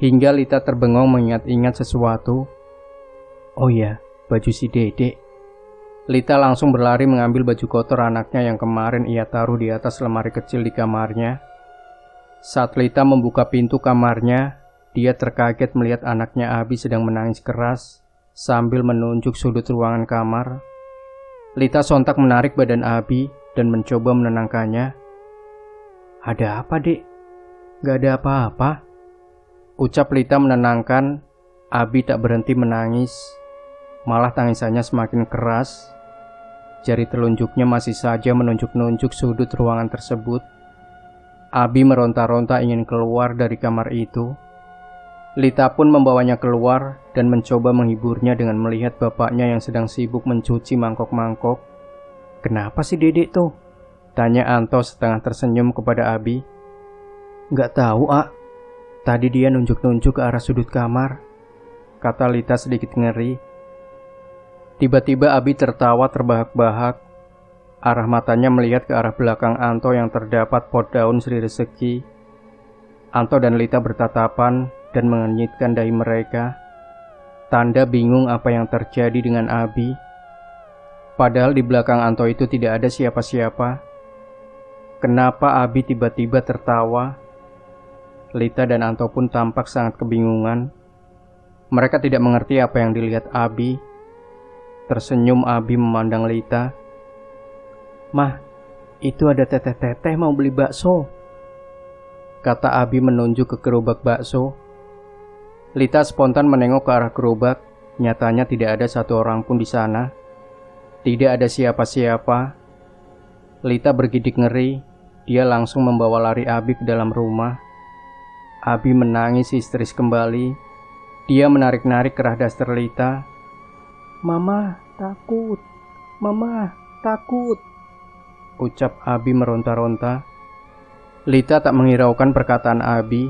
Hingga Lita terbengong mengingat-ingat sesuatu. Oh ya, baju si Dedek. Lita langsung berlari mengambil baju kotor anaknya yang kemarin ia taruh di atas lemari kecil di kamarnya. Saat Lita membuka pintu kamarnya, dia terkaget melihat anaknya Abi sedang menangis keras sambil menunjuk sudut ruangan kamar. Lita sontak menarik badan Abi dan mencoba menenangkannya. Ada apa, Dek? Gak ada apa-apa. Ucap Lita menenangkan. Abi tak berhenti menangis. Malah tangisannya semakin keras. Jari telunjuknya masih saja menunjuk-nunjuk sudut ruangan tersebut. Abi meronta-ronta ingin keluar dari kamar itu. Lita pun membawanya keluar dan mencoba menghiburnya dengan melihat bapaknya yang sedang sibuk mencuci mangkok-mangkok. Kenapa sih Dedek tuh? Tanya Anto setengah tersenyum kepada Abi. Gak tahu, A. Tadi dia nunjuk-nunjuk ke arah sudut kamar, kata Lita sedikit ngeri. Tiba-tiba Abi tertawa terbahak-bahak. Arah matanya melihat ke arah belakang Anto yang terdapat pot daun Sri Rezeki. Anto dan Lita bertatapan dan mengenyitkan dahi mereka. Tanda bingung apa yang terjadi dengan Abi. Padahal di belakang Anto itu tidak ada siapa-siapa. Kenapa Abi tiba-tiba tertawa? Lita dan Anto pun tampak sangat kebingungan. Mereka tidak mengerti apa yang dilihat Abi. Tersenyum Abi memandang Lita. Mah, itu ada teteh-teteh mau beli bakso, kata Abi menunjuk ke gerobak bakso. Lita spontan menengok ke arah gerobak. Nyatanya tidak ada satu orang pun di sana. Tidak ada siapa-siapa. Lita bergidik ngeri. Dia langsung membawa lari Abi ke dalam rumah. Abi menangis histeris kembali. Dia menarik-narik kerah daster Lita. Mama, takut. Mama, takut, ucap Abi meronta-ronta. Lita tak menghiraukan perkataan Abi.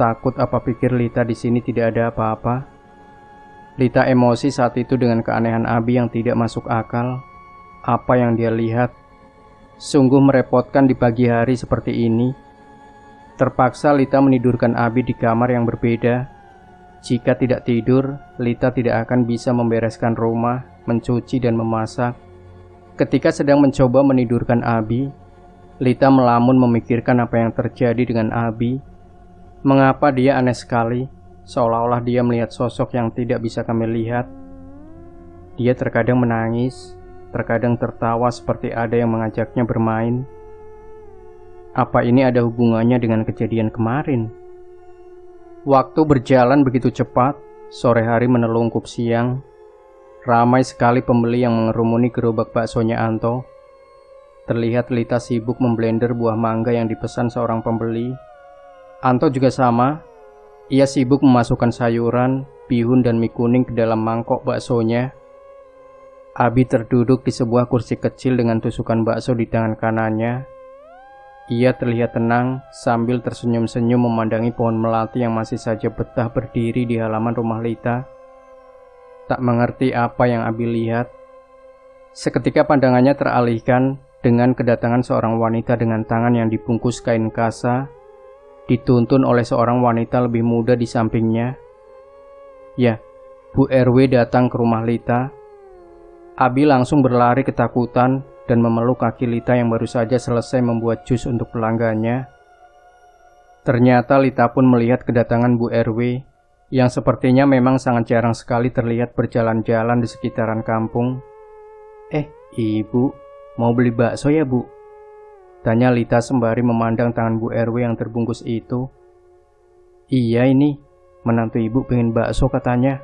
Takut apa pikir Lita di sini tidak ada apa-apa. Lita emosi saat itu dengan keanehan Abi yang tidak masuk akal. Apa yang dia lihat sungguh merepotkan di pagi hari seperti ini. Terpaksa Lita menidurkan Abi di kamar yang berbeda. Jika tidak tidur, Lita tidak akan bisa membereskan rumah, mencuci dan memasak. Ketika sedang mencoba menidurkan Abi, Lita melamun memikirkan apa yang terjadi dengan Abi. Mengapa dia aneh sekali, seolah-olah dia melihat sosok yang tidak bisa kami lihat. Dia terkadang menangis, terkadang tertawa seperti ada yang mengajaknya bermain. Apa ini ada hubungannya dengan kejadian kemarin? Waktu berjalan begitu cepat, sore hari menelungkup siang. Ramai sekali pembeli yang mengerumuni gerobak baksonya Anto. Terlihat Lita sibuk memblender buah mangga yang dipesan seorang pembeli. Anto juga sama. Ia sibuk memasukkan sayuran, bihun dan mie kuning ke dalam mangkok baksonya. Abi terduduk di sebuah kursi kecil dengan tusukan bakso di tangan kanannya. Ia terlihat tenang sambil tersenyum-senyum memandangi pohon melati yang masih saja betah berdiri di halaman rumah Lita. Tak mengerti apa yang Abi lihat. Seketika pandangannya teralihkan dengan kedatangan seorang wanita dengan tangan yang dibungkus kain kasa, dituntun oleh seorang wanita lebih muda di sampingnya. Ya, Bu RW datang ke rumah Lita. Abi langsung berlari ketakutan dan memeluk kaki Lita yang baru saja selesai membuat jus untuk pelanggannya. Ternyata Lita pun melihat kedatangan Bu RW yang sepertinya memang sangat jarang sekali terlihat berjalan-jalan di sekitaran kampung. Ibu, mau beli bakso ya Bu? Tanya Lita sembari memandang tangan Bu RW yang terbungkus itu. Iya ini, menantu ibu pengen bakso katanya.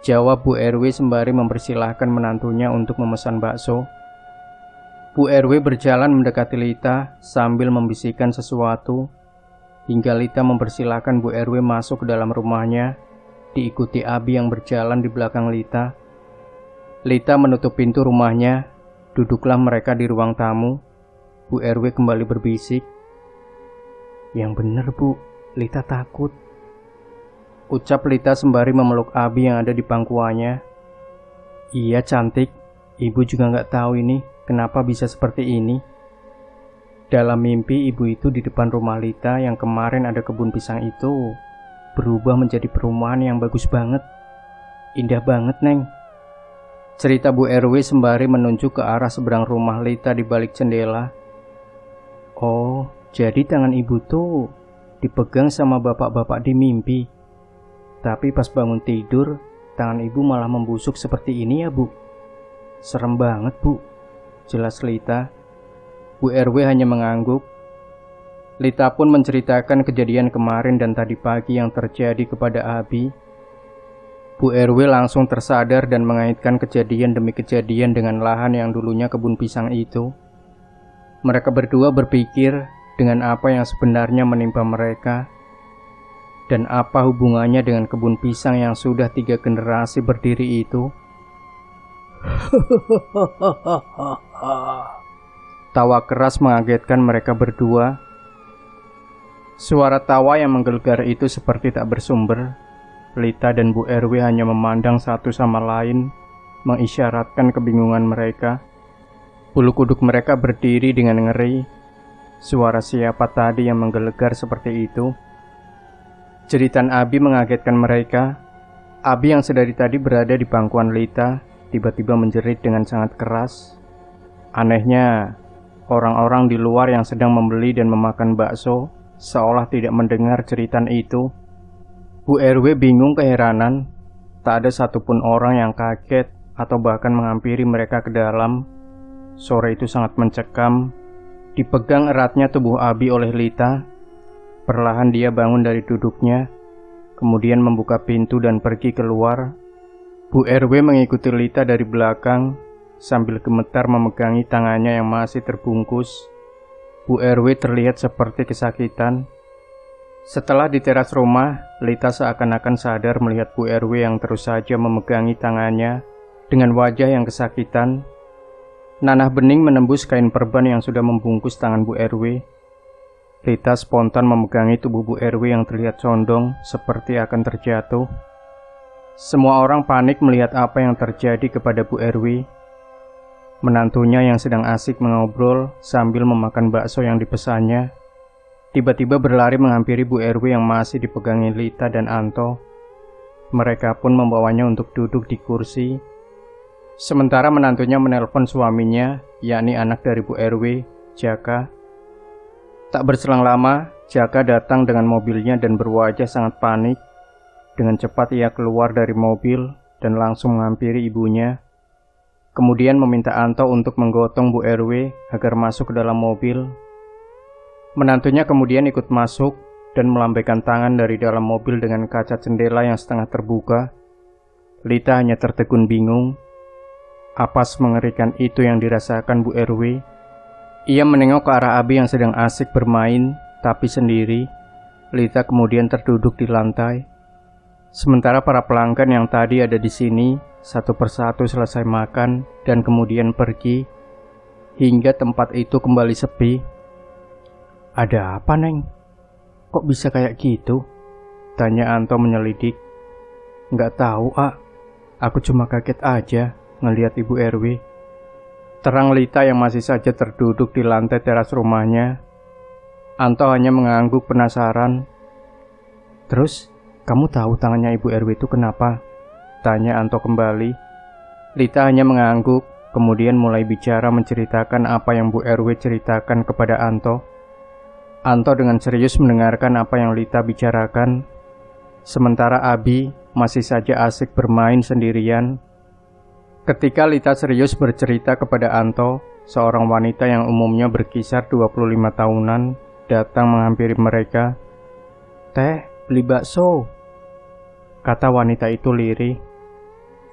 Jawab Bu RW sembari mempersilahkan menantunya untuk memesan bakso. Bu RW berjalan mendekati Lita sambil membisikkan sesuatu, hingga Lita mempersilahkan Bu RW masuk ke dalam rumahnya, diikuti Abi yang berjalan di belakang Lita. Lita menutup pintu rumahnya, duduklah mereka di ruang tamu. Bu RW kembali berbisik. Yang bener Bu, Lita takut. Ucap Lita sembari memeluk Abi yang ada di pangkuannya. Iya cantik, ibu juga gak tahu ini kenapa bisa seperti ini. Dalam mimpi ibu itu di depan rumah Lita yang kemarin ada kebun pisang itu berubah menjadi perumahan yang bagus banget. Indah banget Neng. Cerita Bu RW sembari menunjuk ke arah seberang rumah Lita di balik jendela. Oh, jadi tangan ibu tuh dipegang sama bapak-bapak di mimpi. Tapi pas bangun tidur, tangan ibu malah membusuk seperti ini ya Bu. Serem banget Bu, jelas Lita. Bu RW hanya mengangguk. Lita pun menceritakan kejadian kemarin dan tadi pagi yang terjadi kepada Abi. Bu RW langsung tersadar dan mengaitkan kejadian demi kejadian dengan lahan yang dulunya kebun pisang itu. Mereka berdua berpikir dengan apa yang sebenarnya menimpa mereka, dan apa hubungannya dengan kebun pisang yang sudah 3 generasi berdiri itu. Tawa keras mengagetkan mereka berdua. Suara tawa yang menggelegar itu seperti tak bersumber. Lita dan Bu RW hanya memandang satu sama lain, mengisyaratkan kebingungan mereka. Bulu kuduk mereka berdiri dengan ngeri. Suara siapa tadi yang menggelegar seperti itu? Jeritan Abi mengagetkan mereka. Abi yang sedari tadi berada di pangkuan Lita tiba-tiba menjerit dengan sangat keras. Anehnya, orang-orang di luar yang sedang membeli dan memakan bakso seolah tidak mendengar jeritan itu. Bu RW bingung keheranan. Tak ada satupun orang yang kaget atau bahkan menghampiri mereka ke dalam. Sore itu sangat mencekam. Dipegang eratnya tubuh Abi oleh Lita. Perlahan dia bangun dari duduknya, kemudian membuka pintu dan pergi keluar. Bu RW mengikuti Lita dari belakang sambil gemetar memegangi tangannya yang masih terbungkus. Bu RW terlihat seperti kesakitan. Setelah di teras rumah, Lita seakan-akan sadar melihat Bu RW yang terus saja memegangi tangannya dengan wajah yang kesakitan. Nanah bening menembus kain perban yang sudah membungkus tangan Bu RW. Lita spontan memegangi tubuh Bu RW yang terlihat condong seperti akan terjatuh. Semua orang panik melihat apa yang terjadi kepada Bu RW. Menantunya yang sedang asik mengobrol sambil memakan bakso yang dipesannya, tiba-tiba berlari menghampiri Bu RW yang masih dipegangi Lita dan Anto. Mereka pun membawanya untuk duduk di kursi. Sementara menantunya menelpon suaminya, yakni anak dari Bu RW, Jaka. Tak berselang lama, Jaka datang dengan mobilnya dan berwajah sangat panik. Dengan cepat ia keluar dari mobil dan langsung menghampiri ibunya. Kemudian meminta Anto untuk menggotong Bu RW agar masuk ke dalam mobil. Menantunya kemudian ikut masuk dan melambaikan tangan dari dalam mobil dengan kaca jendela yang setengah terbuka. Lita hanya tertegun bingung. Apa semengerikan itu yang dirasakan Bu RW? Ia menengok ke arah Abi yang sedang asik bermain, tapi sendiri. Lita kemudian terduduk di lantai. Sementara para pelanggan yang tadi ada di sini, satu persatu selesai makan dan kemudian pergi, hingga tempat itu kembali sepi. Ada apa, Neng? Kok bisa kayak gitu? Tanya Anto menyelidik. Nggak tahu, A. Aku cuma kaget aja ngelihat Ibu RW. Terang Lita yang masih saja terduduk di lantai teras rumahnya. Anto hanya mengangguk penasaran. Terus, kamu tahu tangannya Ibu RW itu kenapa? Tanya Anto kembali. Lita hanya mengangguk, kemudian mulai bicara menceritakan apa yang Bu RW ceritakan kepada Anto. Anto dengan serius mendengarkan apa yang Lita bicarakan. Sementara Abi masih saja asik bermain sendirian. Ketika Lita serius bercerita kepada Anto, seorang wanita yang umumnya berkisar 25 tahunan datang menghampiri mereka. "Teh, beli bakso," kata wanita itu lirih.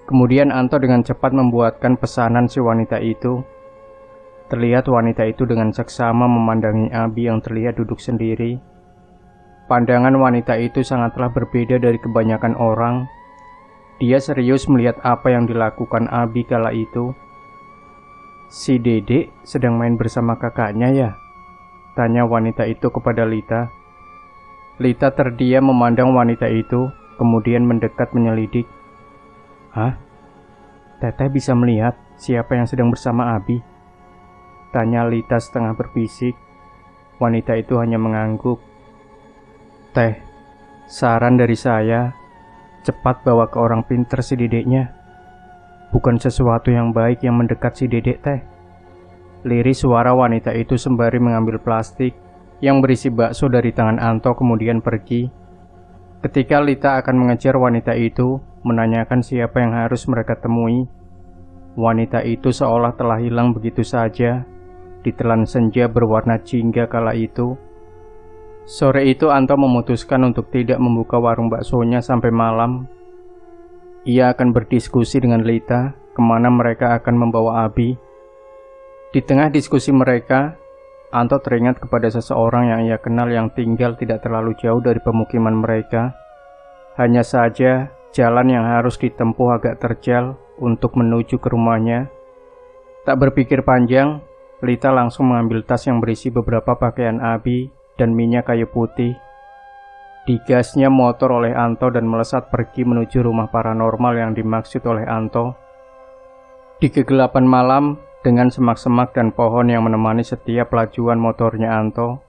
Kemudian Anto dengan cepat membuatkan pesanan si wanita itu. Terlihat wanita itu dengan seksama memandangi Abi yang terlihat duduk sendiri. Pandangan wanita itu sangatlah berbeda dari kebanyakan orang. Dia serius melihat apa yang dilakukan Abi kala itu. "Si Dedek sedang main bersama kakaknya ya?" tanya wanita itu kepada Lita. Lita terdiam memandang wanita itu, kemudian mendekat menyelidik. "Hah? Teteh bisa melihat siapa yang sedang bersama Abi?" tanya Lita setengah berbisik. Wanita itu hanya mengangguk. "Teh, saran dari saya, cepat bawa ke orang pinter si dedeknya. Bukan sesuatu yang baik yang mendekat si dedek, teh." Lirih suara wanita itu sembari mengambil plastik yang berisi bakso dari tangan Anto kemudian pergi. Ketika Lita akan mengejar wanita itu, menanyakan siapa yang harus mereka temui, wanita itu seolah telah hilang begitu saja, ditelan senja berwarna jingga kala itu. Sore itu Anto memutuskan untuk tidak membuka warung baksonya sampai malam. Ia akan berdiskusi dengan Lita kemana mereka akan membawa Abi. Di tengah diskusi mereka, Anto teringat kepada seseorang yang ia kenal yang tinggal tidak terlalu jauh dari pemukiman mereka. Hanya saja jalan yang harus ditempuh agak terjal untuk menuju ke rumahnya. Tak berpikir panjang, Lita langsung mengambil tas yang berisi beberapa pakaian Abi dan minyak kayu putih. Digasnya motor oleh Anto dan melesat pergi menuju rumah paranormal yang dimaksud oleh Anto. Di kegelapan malam, dengan semak-semak dan pohon yang menemani setiap lajuan motornya Anto,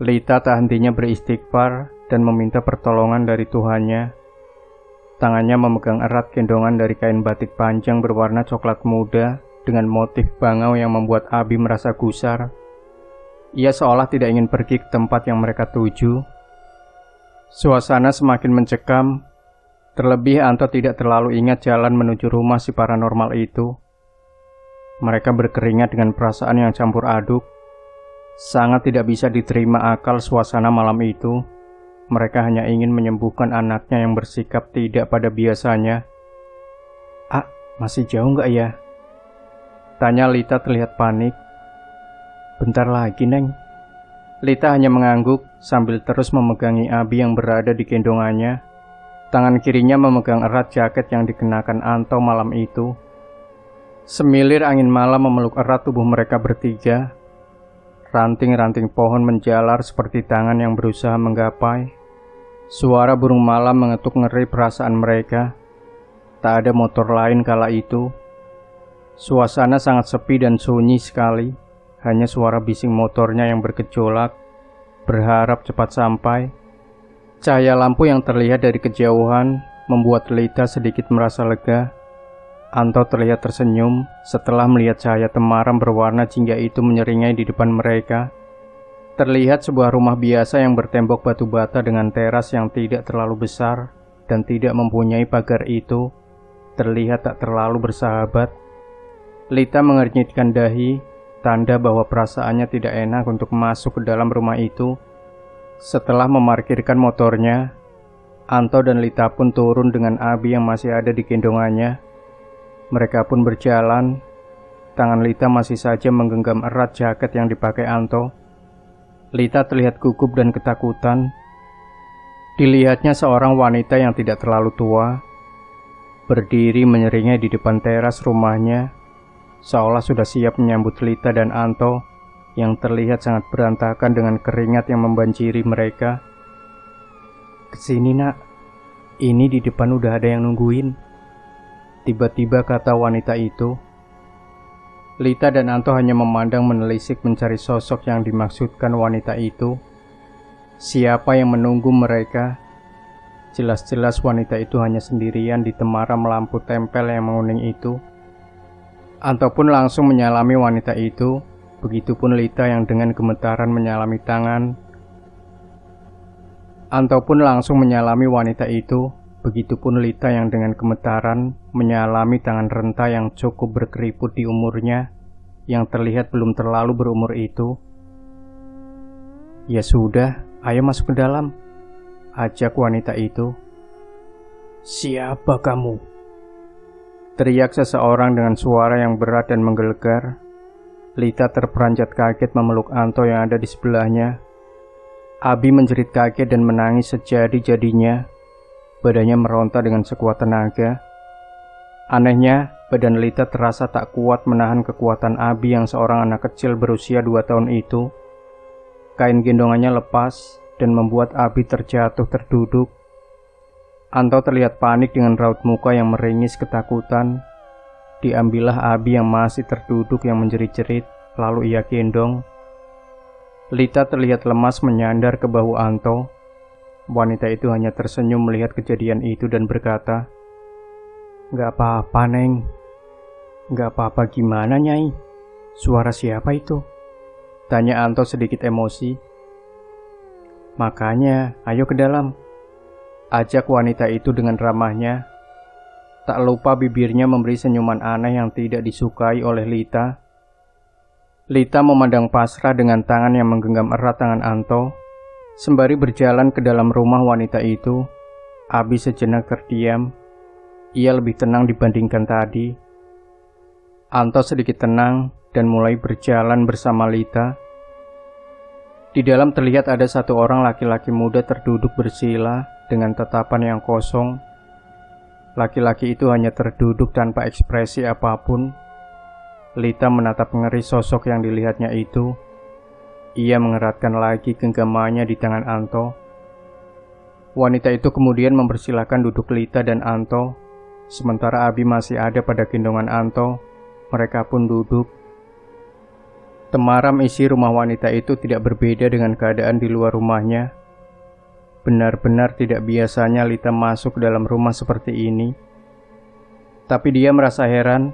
Lita tak hentinya beristighfar dan meminta pertolongan dari Tuhannya. Tangannya memegang erat gendongan dari kain batik panjang berwarna coklat muda dengan motif bangau yang membuat Abi merasa gusar. Ia seolah tidak ingin pergi ke tempat yang mereka tuju. Suasana semakin mencekam. Terlebih Anto tidak terlalu ingat jalan menuju rumah si paranormal itu. Mereka berkeringat dengan perasaan yang campur aduk. Sangat tidak bisa diterima akal suasana malam itu. Mereka hanya ingin menyembuhkan anaknya yang bersikap tidak pada biasanya. "Ah, masih jauh nggak ya?" tanya Lita terlihat panik. "Bentar lagi, Neng." Lita hanya mengangguk sambil terus memegangi Abi yang berada di gendongannya. Tangan kirinya memegang erat jaket yang dikenakan Anto malam itu. Semilir angin malam memeluk erat tubuh mereka bertiga. Ranting-ranting pohon menjalar seperti tangan yang berusaha menggapai. Suara burung malam mengetuk ngeri perasaan mereka. Tak ada motor lain kala itu. Suasana sangat sepi dan sunyi sekali. Hanya suara bising motornya yang bergejolak, berharap cepat sampai. Cahaya lampu yang terlihat dari kejauhan membuat Lita sedikit merasa lega. Anto terlihat tersenyum setelah melihat cahaya temaram berwarna jingga itu menyeringai di depan mereka. Terlihat sebuah rumah biasa yang bertembok batu bata dengan teras yang tidak terlalu besar dan tidak mempunyai pagar itu. Terlihat tak terlalu bersahabat. Lita mengernyitkan dahi, tanda bahwa perasaannya tidak enak untuk masuk ke dalam rumah itu. Setelah memarkirkan motornya, Anto dan Lita pun turun dengan Abi yang masih ada di gendongannya. Mereka pun berjalan. Tangan Lita masih saja menggenggam erat jaket yang dipakai Anto. Lita terlihat gugup dan ketakutan. Dilihatnya seorang wanita yang tidak terlalu tua, berdiri menyeringai di depan teras rumahnya, seolah sudah siap menyambut Lita dan Anto yang terlihat sangat berantakan dengan keringat yang membanjiri mereka. "Kesini, Nak. Ini di depan udah ada yang nungguin," tiba-tiba kata wanita itu. Lita dan Anto hanya memandang menelisik mencari sosok yang dimaksudkan wanita itu. Siapa yang menunggu mereka? Jelas-jelas wanita itu hanya sendirian di temaram lampu tempel yang menguning itu. Anto pun langsung menyalami wanita itu. Begitupun Lita yang dengan gemetaran menyalami tangan. Anto pun langsung menyalami wanita itu. Begitupun Lita yang dengan gemetaran menyalami tangan renta yang cukup berkeriput di umurnya, yang terlihat belum terlalu berumur itu. "Ya sudah, ayo masuk ke dalam," ajak wanita itu. "Siapa kamu?" teriak seseorang dengan suara yang berat dan menggelegar. Lita terperanjat kaget memeluk Anto yang ada di sebelahnya. Abi menjerit kaget dan menangis sejadi-jadinya. Badannya meronta dengan sekuat tenaga. Anehnya, badan Lita terasa tak kuat menahan kekuatan Abi yang seorang anak kecil berusia 2 tahun itu. Kain gendongannya lepas dan membuat Abi terjatuh terduduk. Anto terlihat panik dengan raut muka yang meringis ketakutan. Diambillah Abi yang masih terduduk yang menjerit-jerit, lalu ia gendong. Lita terlihat lemas menyandar ke bahu Anto. Wanita itu hanya tersenyum melihat kejadian itu dan berkata, "Gak apa-apa, Neng." "Gak apa-apa gimana, Nyai? Suara siapa itu?" tanya Anto sedikit emosi. "Makanya, ayo ke dalam," ajak wanita itu dengan ramahnya. Tak lupa bibirnya memberi senyuman aneh yang tidak disukai oleh Lita. Lita memandang pasrah dengan tangan yang menggenggam erat tangan Anto. Sembari berjalan ke dalam rumah wanita itu, Abi sejenak terdiam. Ia lebih tenang dibandingkan tadi. Anto sedikit tenang dan mulai berjalan bersama Lita. Di dalam terlihat ada satu orang laki-laki muda terduduk bersila dengan tatapan yang kosong. Laki-laki itu hanya terduduk tanpa ekspresi apapun. Lita menatap ngeri sosok yang dilihatnya itu. Ia mengeratkan lagi genggamannya di tangan Anto. Wanita itu kemudian mempersilahkan duduk Lita dan Anto. Sementara Abi masih ada pada gendongan Anto. Mereka pun duduk. Temaram isi rumah wanita itu tidak berbeda dengan keadaan di luar rumahnya. Benar-benar tidak biasanya Lita masuk ke dalam rumah seperti ini. Tapi dia merasa heran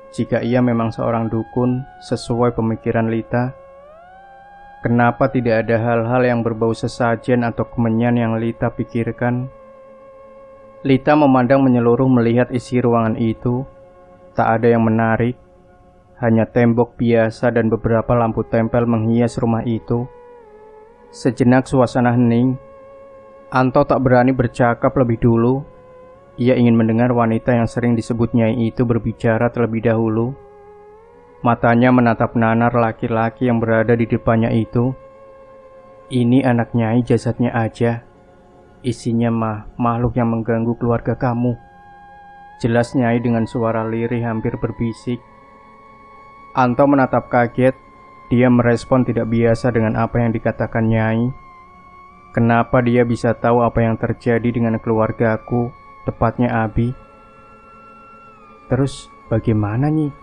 jika ia memang seorang dukun sesuai pemikiran Lita. Kenapa tidak ada hal-hal yang berbau sesajen atau kemenyan yang Lita pikirkan? Lita memandang menyeluruh melihat isi ruangan itu. Tak ada yang menarik. Hanya tembok biasa dan beberapa lampu tempel menghias rumah itu. Sejenak suasana hening. Anto tak berani bercakap lebih dulu. Ia ingin mendengar wanita yang sering disebut Nyai itu berbicara terlebih dahulu. Matanya menatap nanar laki-laki yang berada di depannya itu. "Ini anak Nyai jasadnya aja. Isinya makhluk yang mengganggu keluarga kamu," jelas Nyai dengan suara lirih hampir berbisik. Anto menatap kaget. Dia merespon tidak biasa dengan apa yang dikatakan Nyai. Kenapa dia bisa tahu apa yang terjadi dengan keluargaku, tepatnya Abi? "Terus bagaimana, Nyi?"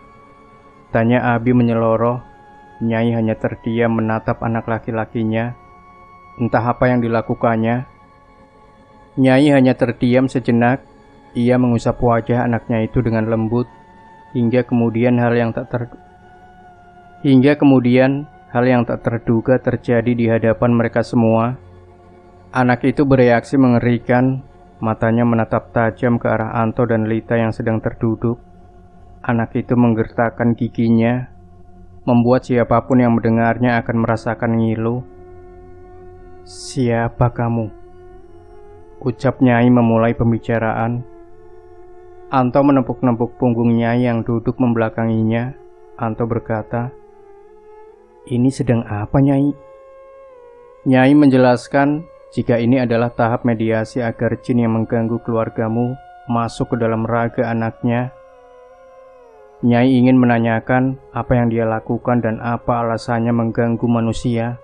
tanya Abi menyeloroh. Nyai hanya terdiam menatap anak laki-lakinya. Entah apa yang dilakukannya. Nyai hanya terdiam sejenak. Ia mengusap wajah anaknya itu dengan lembut, hingga kemudian hal yang tak terduga terjadi di hadapan mereka semua. Anak itu bereaksi mengerikan. Matanya menatap tajam ke arah Anto dan Lita yang sedang terduduk. Anak itu menggertakkan giginya, membuat siapapun yang mendengarnya akan merasakan ngilu. "Siapa kamu?" ucap Nyai memulai pembicaraan. Anto menepuk-nepuk punggung Nyai yang duduk membelakanginya. Anto berkata, "Ini sedang apa, Nyai?" Nyai menjelaskan jika ini adalah tahap mediasi agar jin yang mengganggu keluargamu masuk ke dalam raga anaknya. Nyai ingin menanyakan apa yang dia lakukan dan apa alasannya mengganggu manusia.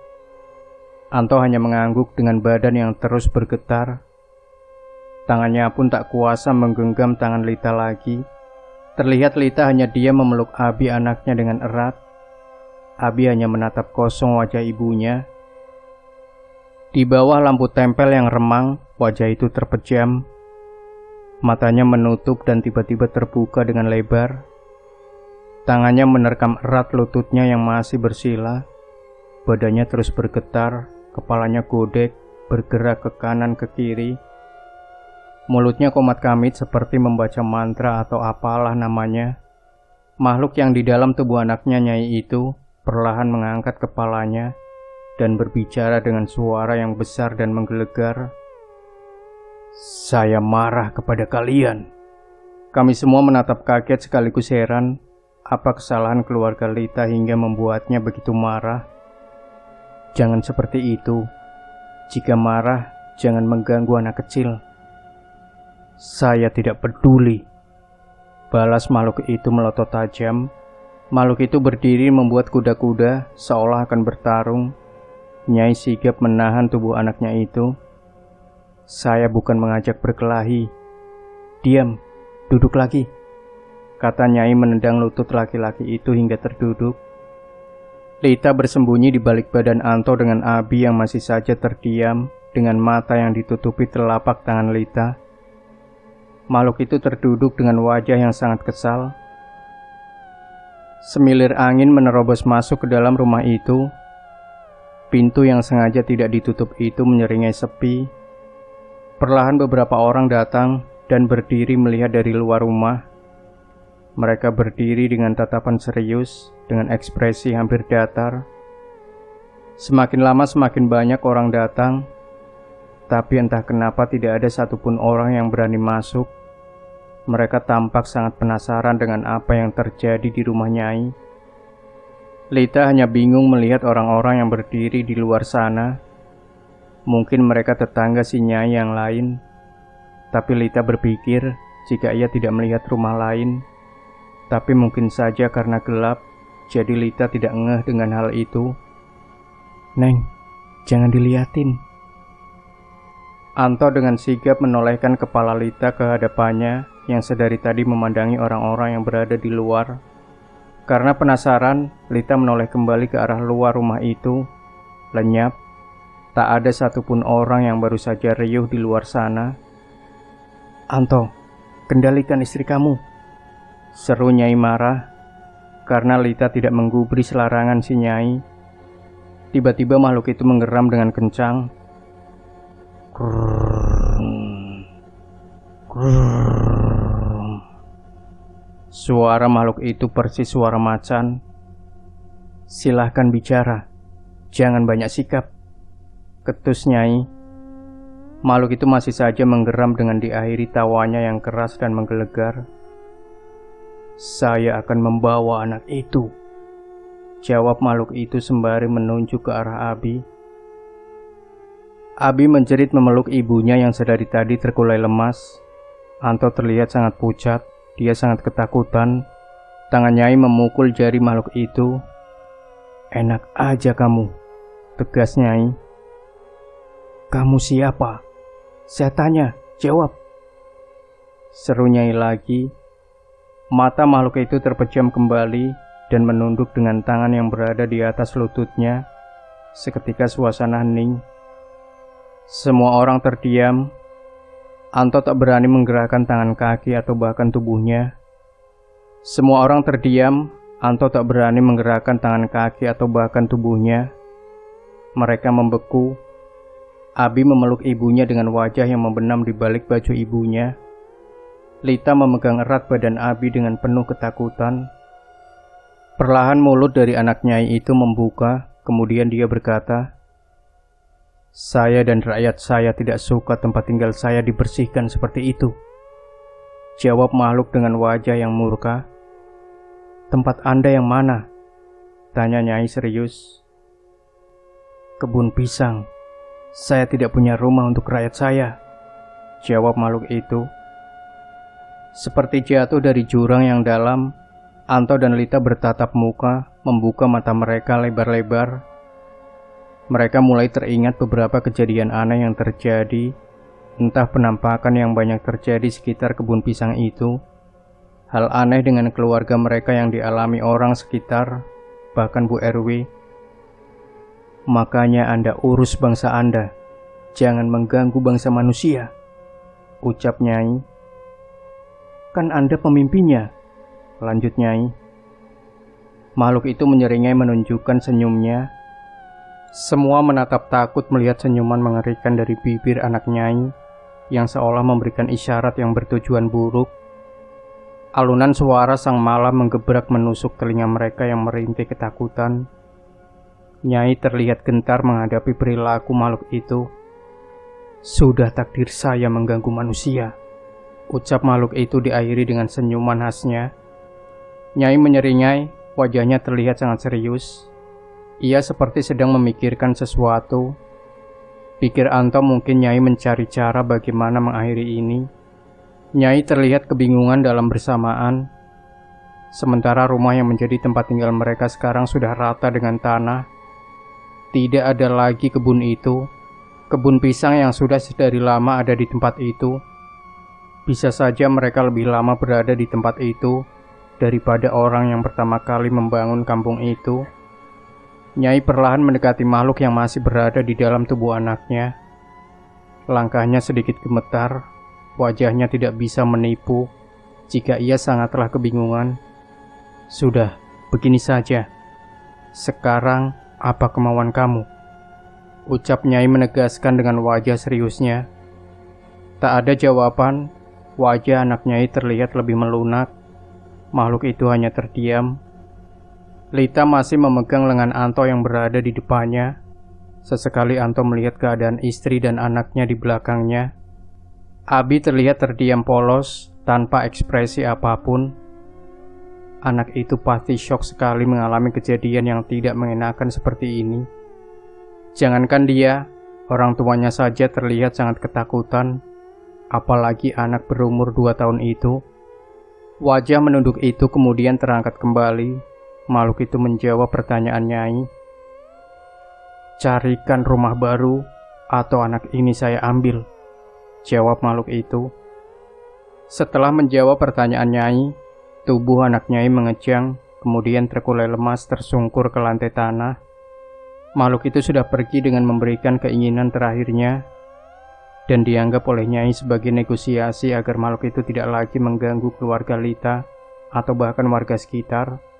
Anto hanya mengangguk dengan badan yang terus bergetar. Tangannya pun tak kuasa menggenggam tangan Lita lagi. Terlihat Lita hanya diam memeluk Abi anaknya dengan erat. Abi hanya menatap kosong wajah ibunya. Di bawah lampu tempel yang remang, wajah itu terpejam. Matanya menutup dan tiba-tiba terbuka dengan lebar. Tangannya menerkam erat lututnya yang masih bersila. Badannya terus bergetar, kepalanya godek, bergerak ke kanan ke kiri. Mulutnya komat kamit seperti membaca mantra atau apalah namanya. Makhluk yang di dalam tubuh anaknya Nyai itu perlahan mengangkat kepalanya dan berbicara dengan suara yang besar dan menggelegar. "Saya marah kepada kalian." Kami semua menatap kaget sekaligus heran. Apa kesalahan keluarga Lita hingga membuatnya begitu marah? Jangan seperti itu. Jika marah, jangan mengganggu anak kecil. Saya tidak peduli. Balas makhluk itu melotot tajam. Makhluk itu berdiri membuat kuda-kuda seolah akan bertarung. Nyai sigap menahan tubuh anaknya itu. "Saya bukan mengajak berkelahi." "Diam, duduk lagi," kata Nyai menendang lutut laki-laki itu hingga terduduk. Lita bersembunyi di balik badan Anto dengan Abi yang masih saja terdiam dengan mata yang ditutupi telapak tangan Lita. Makhluk itu terduduk dengan wajah yang sangat kesal. Semilir angin menerobos masuk ke dalam rumah itu. Pintu yang sengaja tidak ditutup itu menyeringai sepi. Perlahan beberapa orang datang dan berdiri melihat dari luar rumah. Mereka berdiri dengan tatapan serius, dengan ekspresi hampir datar. Semakin lama semakin banyak orang datang, tapi entah kenapa tidak ada satupun orang yang berani masuk. Mereka tampak sangat penasaran dengan apa yang terjadi di rumah Nyai. Lita hanya bingung melihat orang-orang yang berdiri di luar sana. Mungkin mereka tetangga si Nyai yang lain, tapi Lita berpikir jika ia tidak melihat rumah lain. Tapi mungkin saja karena gelap, jadi Lita tidak ngeh dengan hal itu. "Neng, jangan diliatin." Anto dengan sigap menolehkan kepala Lita ke hadapannya yang sedari tadi memandangi orang-orang yang berada di luar. Karena penasaran, Lita menoleh kembali ke arah luar rumah itu. Lenyap, tak ada satupun orang yang baru saja riuh di luar sana. "Anto, kendalikan istri kamu," seru Nyai marah. Karena Lita tidak menggubris larangan si Nyai. Tiba-tiba makhluk itu menggeram dengan kencang. Suara makhluk itu persis suara macan. "Silahkan bicara, jangan banyak sikap," ketus Nyai. Makhluk itu masih saja menggeram dengan diakhiri tawanya yang keras dan menggelegar. "Saya akan membawa anak itu," jawab makhluk itu sembari menunjuk ke arah Abi. Abi menjerit memeluk ibunya yang sedari tadi terkulai lemas. Anto terlihat sangat pucat, dia sangat ketakutan. Tangan Nyai memukul jari makhluk itu. "Enak aja kamu," tegas Nyai. "Kamu siapa? Saya tanya, jawab," seru Nyai lagi. Mata makhluk itu terpejam kembali dan menunduk dengan tangan yang berada di atas lututnya. Seketika suasana hening. Semua orang terdiam. Anto tak berani menggerakkan tangan kaki atau bahkan tubuhnya. Semua orang terdiam. Anto tak berani menggerakkan tangan kaki atau bahkan tubuhnya. Mereka membeku. Abi memeluk ibunya dengan wajah yang membenam di balik baju ibunya. Lita memegang erat badan Abi dengan penuh ketakutan. Perlahan mulut dari anak Nyai itu membuka, kemudian dia berkata, "Saya dan rakyat saya tidak suka tempat tinggal saya dibersihkan seperti itu," jawab makhluk dengan wajah yang murka. "Tempat Anda yang mana?" tanya Nyai serius. "Kebun pisang. Saya tidak punya rumah untuk rakyat saya," jawab makhluk itu. Seperti jatuh dari jurang yang dalam, Anto dan Lita bertatap muka, membuka mata mereka lebar-lebar. Mereka mulai teringat beberapa kejadian aneh yang terjadi, entah penampakan yang banyak terjadi sekitar kebun pisang itu, hal aneh dengan keluarga mereka yang dialami orang sekitar, bahkan Bu RW. "Makanya Anda urus bangsa Anda, jangan mengganggu bangsa manusia," ucap Nyai. "Kan Anda pemimpinnya," lanjut Nyai. Makhluk itu menyeringai menunjukkan senyumnya. Semua menatap takut melihat senyuman mengerikan dari bibir anak Nyai yang seolah memberikan isyarat yang bertujuan buruk. Alunan suara sang malam menggebrak menusuk telinga mereka yang merintih ketakutan. Nyai terlihat gentar menghadapi perilaku makhluk itu. "Sudah takdir saya mengganggu manusia," ucap makhluk itu diakhiri dengan senyuman khasnya. Nyai menyeringai, wajahnya terlihat sangat serius. Ia seperti sedang memikirkan sesuatu. Pikir Anto mungkin Nyai mencari cara bagaimana mengakhiri ini. Nyai terlihat kebingungan dalam bersamaan. Sementara rumah yang menjadi tempat tinggal mereka sekarang sudah rata dengan tanah. Tidak ada lagi kebun itu. Kebun pisang yang sudah sedari lama ada di tempat itu. Bisa saja mereka lebih lama berada di tempat itu daripada orang yang pertama kali membangun kampung itu. Nyai perlahan mendekati makhluk yang masih berada di dalam tubuh anaknya. Langkahnya sedikit gemetar, wajahnya tidak bisa menipu jika ia sangatlah kebingungan. "Sudah, begini saja. Sekarang, apa kemauan kamu?" ucap Nyai menegaskan dengan wajah seriusnya. Tak ada jawaban, wajah anak Nyai terlihat lebih melunak. Makhluk itu hanya terdiam. Lita masih memegang lengan Anto yang berada di depannya. Sesekali Anto melihat keadaan istri dan anaknya di belakangnya. Abi terlihat terdiam polos, tanpa ekspresi apapun. Anak itu pasti syok sekali mengalami kejadian yang tidak mengenakan seperti ini. Jangankan dia, orang tuanya saja terlihat sangat ketakutan, apalagi anak berumur 2 tahun itu. Wajah menunduk itu kemudian terangkat kembali. Makhluk itu menjawab pertanyaan Nyai. "Carikan rumah baru, atau anak ini saya ambil," jawab makhluk itu. Setelah menjawab pertanyaan Nyai, tubuh anak Nyai mengejang, kemudian terkulai lemas tersungkur ke lantai tanah. Makhluk itu sudah pergi dengan memberikan keinginan terakhirnya, dan dianggap oleh Nyai sebagai negosiasi agar makhluk itu tidak lagi mengganggu keluarga Lita atau bahkan warga sekitar.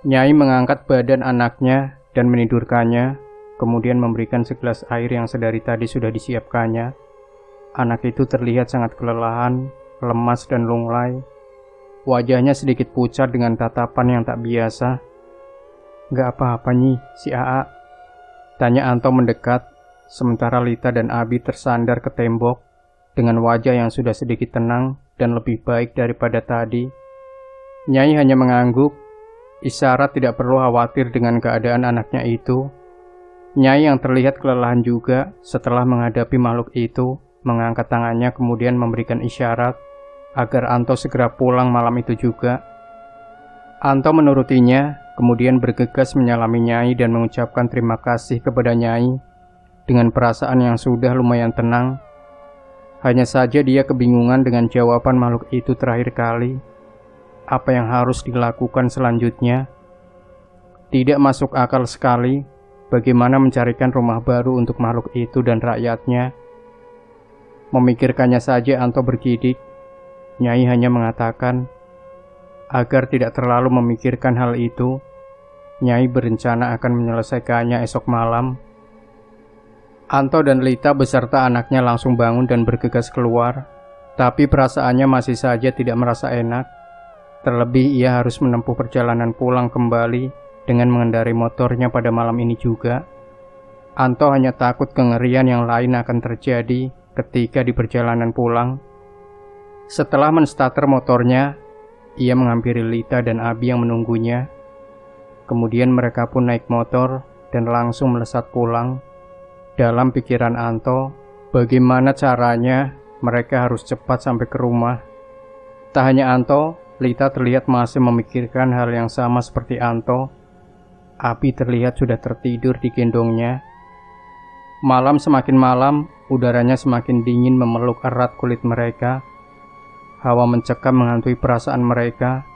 Nyai mengangkat badan anaknya dan menidurkannya, kemudian memberikan segelas air yang sedari tadi sudah disiapkannya. Anak itu terlihat sangat kelelahan, lemas dan lunglai. Wajahnya sedikit pucat dengan tatapan yang tak biasa. "Gak apa-apa Nyi, si Aa?" tanya Anto mendekat, sementara Lita dan Abi tersandar ke tembok dengan wajah yang sudah sedikit tenang dan lebih baik daripada tadi. Nyai hanya mengangguk, isyarat tidak perlu khawatir dengan keadaan anaknya itu. Nyai yang terlihat kelelahan juga setelah menghadapi makhluk itu, mengangkat tangannya kemudian memberikan isyarat agar Anto segera pulang malam itu juga. Anto menurutinya, kemudian bergegas menyalami Nyai dan mengucapkan terima kasih kepada Nyai dengan perasaan yang sudah lumayan tenang. Hanya saja dia kebingungan dengan jawaban makhluk itu terakhir kali. Apa yang harus dilakukan selanjutnya? Tidak masuk akal sekali bagaimana mencarikan rumah baru untuk makhluk itu dan rakyatnya. Memikirkannya saja Anto bergidik. Nyai hanya mengatakan, agar tidak terlalu memikirkan hal itu, Nyai berencana akan menyelesaikannya esok malam. Anto dan Lita beserta anaknya langsung bangun dan bergegas keluar, tapi perasaannya masih saja tidak merasa enak. Terlebih ia harus menempuh perjalanan pulang kembali dengan mengendarai motornya pada malam ini juga. Anto hanya takut kengerian yang lain akan terjadi ketika di perjalanan pulang. Setelah menstarter motornya, ia menghampiri Lita dan Abi yang menunggunya. Kemudian mereka pun naik motor dan langsung melesat pulang. Dalam pikiran Anto, bagaimana caranya mereka harus cepat sampai ke rumah. Tak hanya Anto, Lita terlihat masih memikirkan hal yang sama seperti Anto. Abi terlihat sudah tertidur di gendongnya. Malam semakin malam, udaranya semakin dingin memeluk erat kulit mereka. Hawa mencekam menghantui perasaan mereka.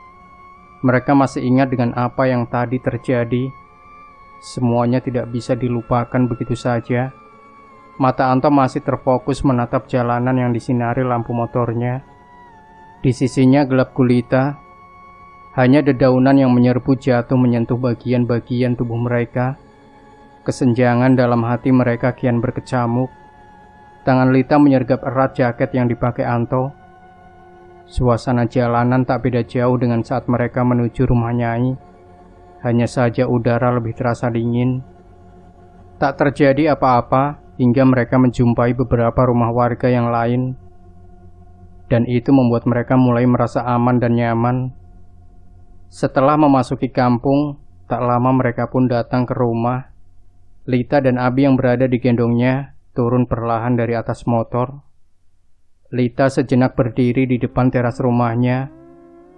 Mereka masih ingat dengan apa yang tadi terjadi. Semuanya tidak bisa dilupakan begitu saja. Mata Anto masih terfokus menatap jalanan yang disinari lampu motornya. Di sisinya gelap gulita. Hanya dedaunan yang menyerbu jatuh menyentuh bagian-bagian tubuh mereka. Kesenjangan dalam hati mereka kian berkecamuk. Tangan Lita menyergap erat jaket yang dipakai Anto. Suasana jalanan tak beda jauh dengan saat mereka menuju rumah Nyai. Hanya saja udara lebih terasa dingin. Tak terjadi apa-apa hingga mereka menjumpai beberapa rumah warga yang lain. Dan itu membuat mereka mulai merasa aman dan nyaman. Setelah memasuki kampung, tak lama mereka pun datang ke rumah. Lita dan Abi yang berada di gendongnya turun perlahan dari atas motor. Lita sejenak berdiri di depan teras rumahnya,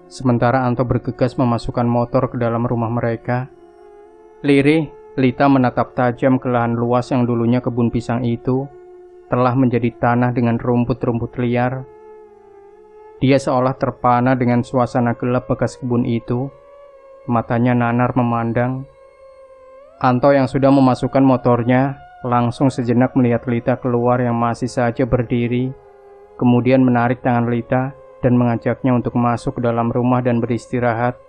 sementara Anto bergegas memasukkan motor ke dalam rumah mereka. Lirih, Lita menatap tajam ke lahan luas yang dulunya kebun pisang itu telah menjadi tanah dengan rumput-rumput liar. Dia seolah terpana dengan suasana gelap bekas kebun itu. Matanya nanar memandang. Anto yang sudah memasukkan motornya langsung sejenak melihat Lita keluar yang masih saja berdiri, kemudian menarik tangan Lita dan mengajaknya untuk masuk ke dalam rumah dan beristirahat.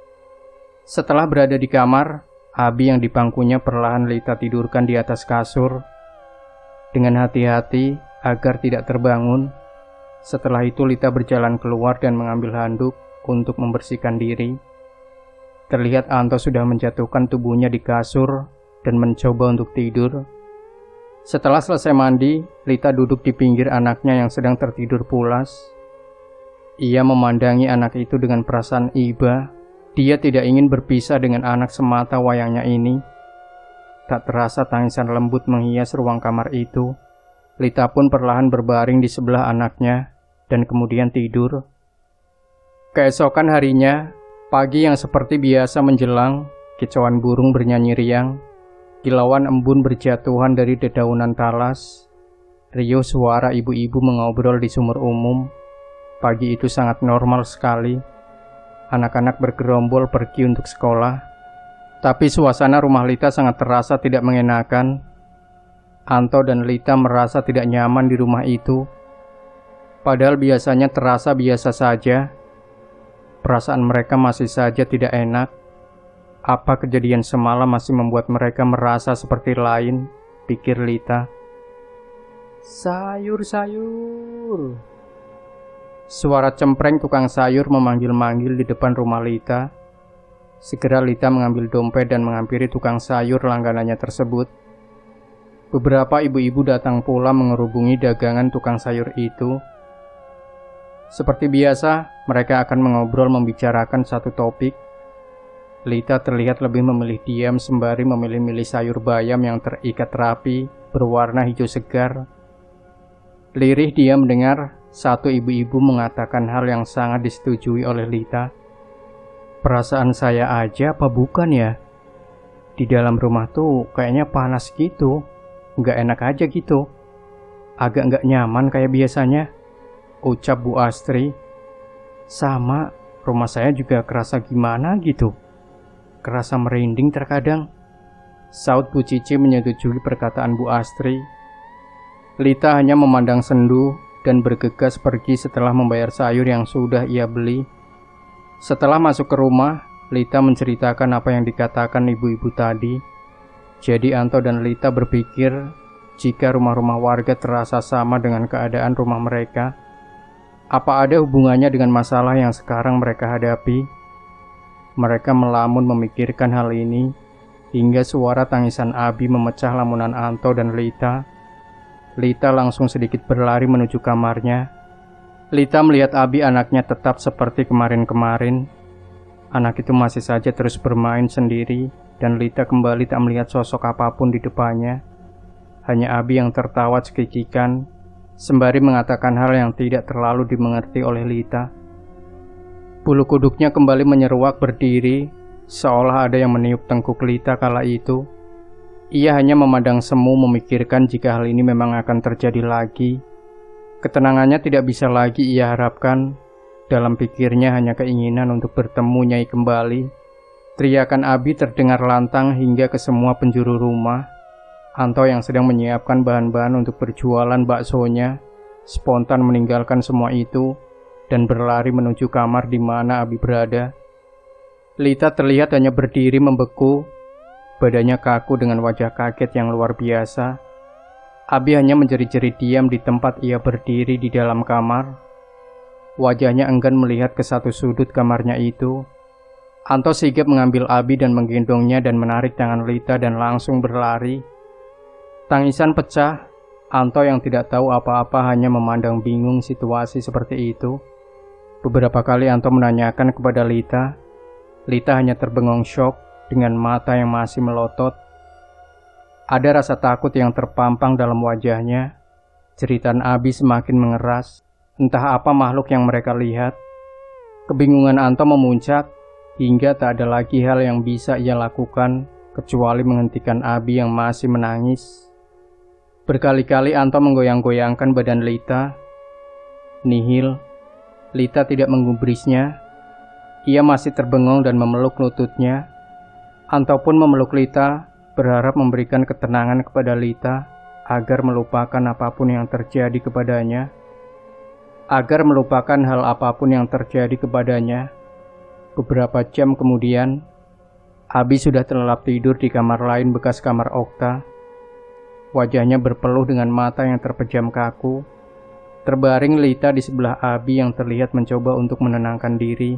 Setelah berada di kamar, Abi yang di bangkunya perlahan Lita tidurkan di atas kasur. Dengan hati-hati agar tidak terbangun. Setelah itu Lita berjalan keluar dan mengambil handuk untuk membersihkan diri. Terlihat Anto sudah menjatuhkan tubuhnya di kasur dan mencoba untuk tidur. Setelah selesai mandi, Lita duduk di pinggir anaknya yang sedang tertidur pulas. Ia memandangi anak itu dengan perasaan iba. Dia tidak ingin berpisah dengan anak semata wayangnya ini. Tak terasa tangisan lembut menghias ruang kamar itu. Lita pun perlahan berbaring di sebelah anaknya dan kemudian tidur. Keesokan harinya, pagi yang seperti biasa menjelang, kicauan burung bernyanyi riang, kilauan embun berjatuhan dari dedaunan talas, riuh suara ibu-ibu mengobrol di sumur umum. Pagi itu sangat normal sekali. Anak-anak bergerombol pergi untuk sekolah, tapi suasana rumah Lita sangat terasa tidak mengenakan. Anto dan Lita merasa tidak nyaman di rumah itu. Padahal biasanya terasa biasa saja. Perasaan mereka masih saja tidak enak. Apa kejadian semalam masih membuat mereka merasa seperti lain, pikir Lita. Sayur-sayur. Suara cempreng tukang sayur memanggil-manggil di depan rumah Lita. Segera Lita mengambil dompet dan menghampiri tukang sayur langganannya tersebut. Beberapa ibu-ibu datang pula mengerubungi dagangan tukang sayur itu. Seperti biasa, mereka akan mengobrol membicarakan satu topik. Lita terlihat lebih memilih diam sembari memilih-milih sayur bayam yang terikat rapi, berwarna hijau segar. Lirih dia mendengar satu ibu-ibu mengatakan hal yang sangat disetujui oleh Lita. Perasaan saya aja apa bukan ya? Di dalam rumah tuh kayaknya panas gitu. Nggak enak aja gitu. Agak nggak nyaman kayak biasanya, ucap Bu Astri. Sama, rumah saya juga kerasa gimana gitu. Kerasa merinding terkadang, saut Bu Cici menyetujui perkataan Bu Astri. Lita hanya memandang sendu dan bergegas pergi setelah membayar sayur yang sudah ia beli. Setelah masuk ke rumah, Lita menceritakan apa yang dikatakan ibu-ibu tadi. Jadi Anto dan Lita berpikir jika rumah-rumah warga terasa sama dengan keadaan rumah mereka, apa ada hubungannya dengan masalah yang sekarang mereka hadapi? Mereka melamun memikirkan hal ini, hingga suara tangisan Abi memecah lamunan Anto dan Lita. Lita langsung sedikit berlari menuju kamarnya. Lita melihat Abi anaknya tetap seperti kemarin-kemarin. Anak itu masih saja terus bermain sendiri, dan Lita kembali tak melihat sosok apapun di depannya. Hanya Abi yang tertawa cekikikan, sembari mengatakan hal yang tidak terlalu dimengerti oleh Lita. Bulu kuduknya kembali menyeruak berdiri, seolah ada yang meniup tengkuk Lita kala itu. Ia hanya memandang semu memikirkan jika hal ini memang akan terjadi lagi. Ketenangannya tidak bisa lagi ia harapkan. Dalam pikirnya hanya keinginan untuk bertemu Nyai kembali. Teriakan Abi terdengar lantang hingga ke semua penjuru rumah. Anto yang sedang menyiapkan bahan-bahan untuk berjualan baksonya spontan meninggalkan semua itu dan berlari menuju kamar di mana Abi berada. Lita terlihat hanya berdiri membeku, badannya kaku dengan wajah kaget yang luar biasa. Abi hanya menjerit-jerit diam di tempat ia berdiri di dalam kamar. Wajahnya enggan melihat ke satu sudut kamarnya itu. Anto sigap mengambil Abi dan menggendongnya dan menarik tangan Lita dan langsung berlari. Tangisan pecah. Anto yang tidak tahu apa-apa hanya memandang bingung situasi seperti itu. Beberapa kali Anto menanyakan kepada Lita. Lita hanya terbengong syok dengan mata yang masih melotot. Ada rasa takut yang terpampang dalam wajahnya. Jeritan Abi semakin mengeras. Entah apa makhluk yang mereka lihat. Kebingungan Anto memuncak hingga tak ada lagi hal yang bisa ia lakukan kecuali menghentikan Abi yang masih menangis. Berkali-kali Anto menggoyang-goyangkan badan Lita. Nihil. Lita tidak menggubrisnya. Ia masih terbengong dan memeluk lututnya. Anto pun memeluk Lita, berharap memberikan ketenangan kepada Lita agar melupakan apapun yang terjadi kepadanya. Agar melupakan hal apapun yang terjadi kepadanya. Beberapa jam kemudian, Abi sudah terlelap tidur di kamar lain bekas kamar Okta. Wajahnya berpeluh dengan mata yang terpejam kaku. Terbaring Lita di sebelah Abi yang terlihat mencoba untuk menenangkan diri.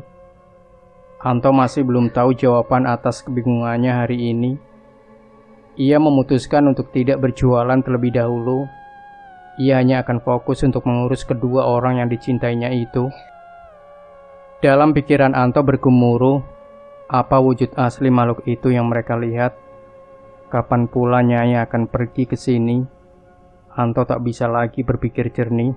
Anto masih belum tahu jawaban atas kebingungannya hari ini. Ia memutuskan untuk tidak berjualan terlebih dahulu. Ia hanya akan fokus untuk mengurus kedua orang yang dicintainya itu. Dalam pikiran Anto bergemuruh, apa wujud asli makhluk itu yang mereka lihat? Kapan pula Nyai akan pergi ke sini? Anto tak bisa lagi berpikir jernih.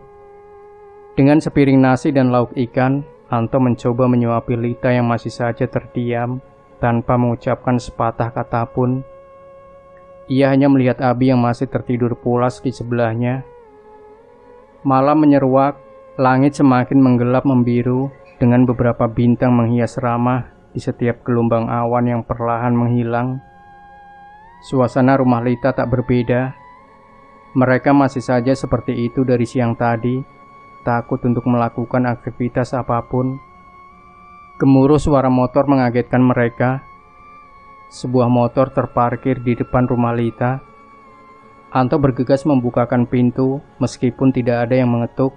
Dengan sepiring nasi dan lauk ikan, Anto mencoba menyuapi Lita yang masih saja terdiam tanpa mengucapkan sepatah kata pun. Ia hanya melihat Abi yang masih tertidur pulas di sebelahnya. Malam menyeruak, langit semakin menggelap membiru dengan beberapa bintang menghias ramah di setiap gelombang awan yang perlahan menghilang. Suasana rumah Lita tak berbeda. Mereka masih saja seperti itu dari siang tadi, takut untuk melakukan aktivitas apapun. Gemuruh suara motor mengagetkan mereka. Sebuah motor terparkir di depan rumah Lita. Anto bergegas membukakan pintu meskipun tidak ada yang mengetuk.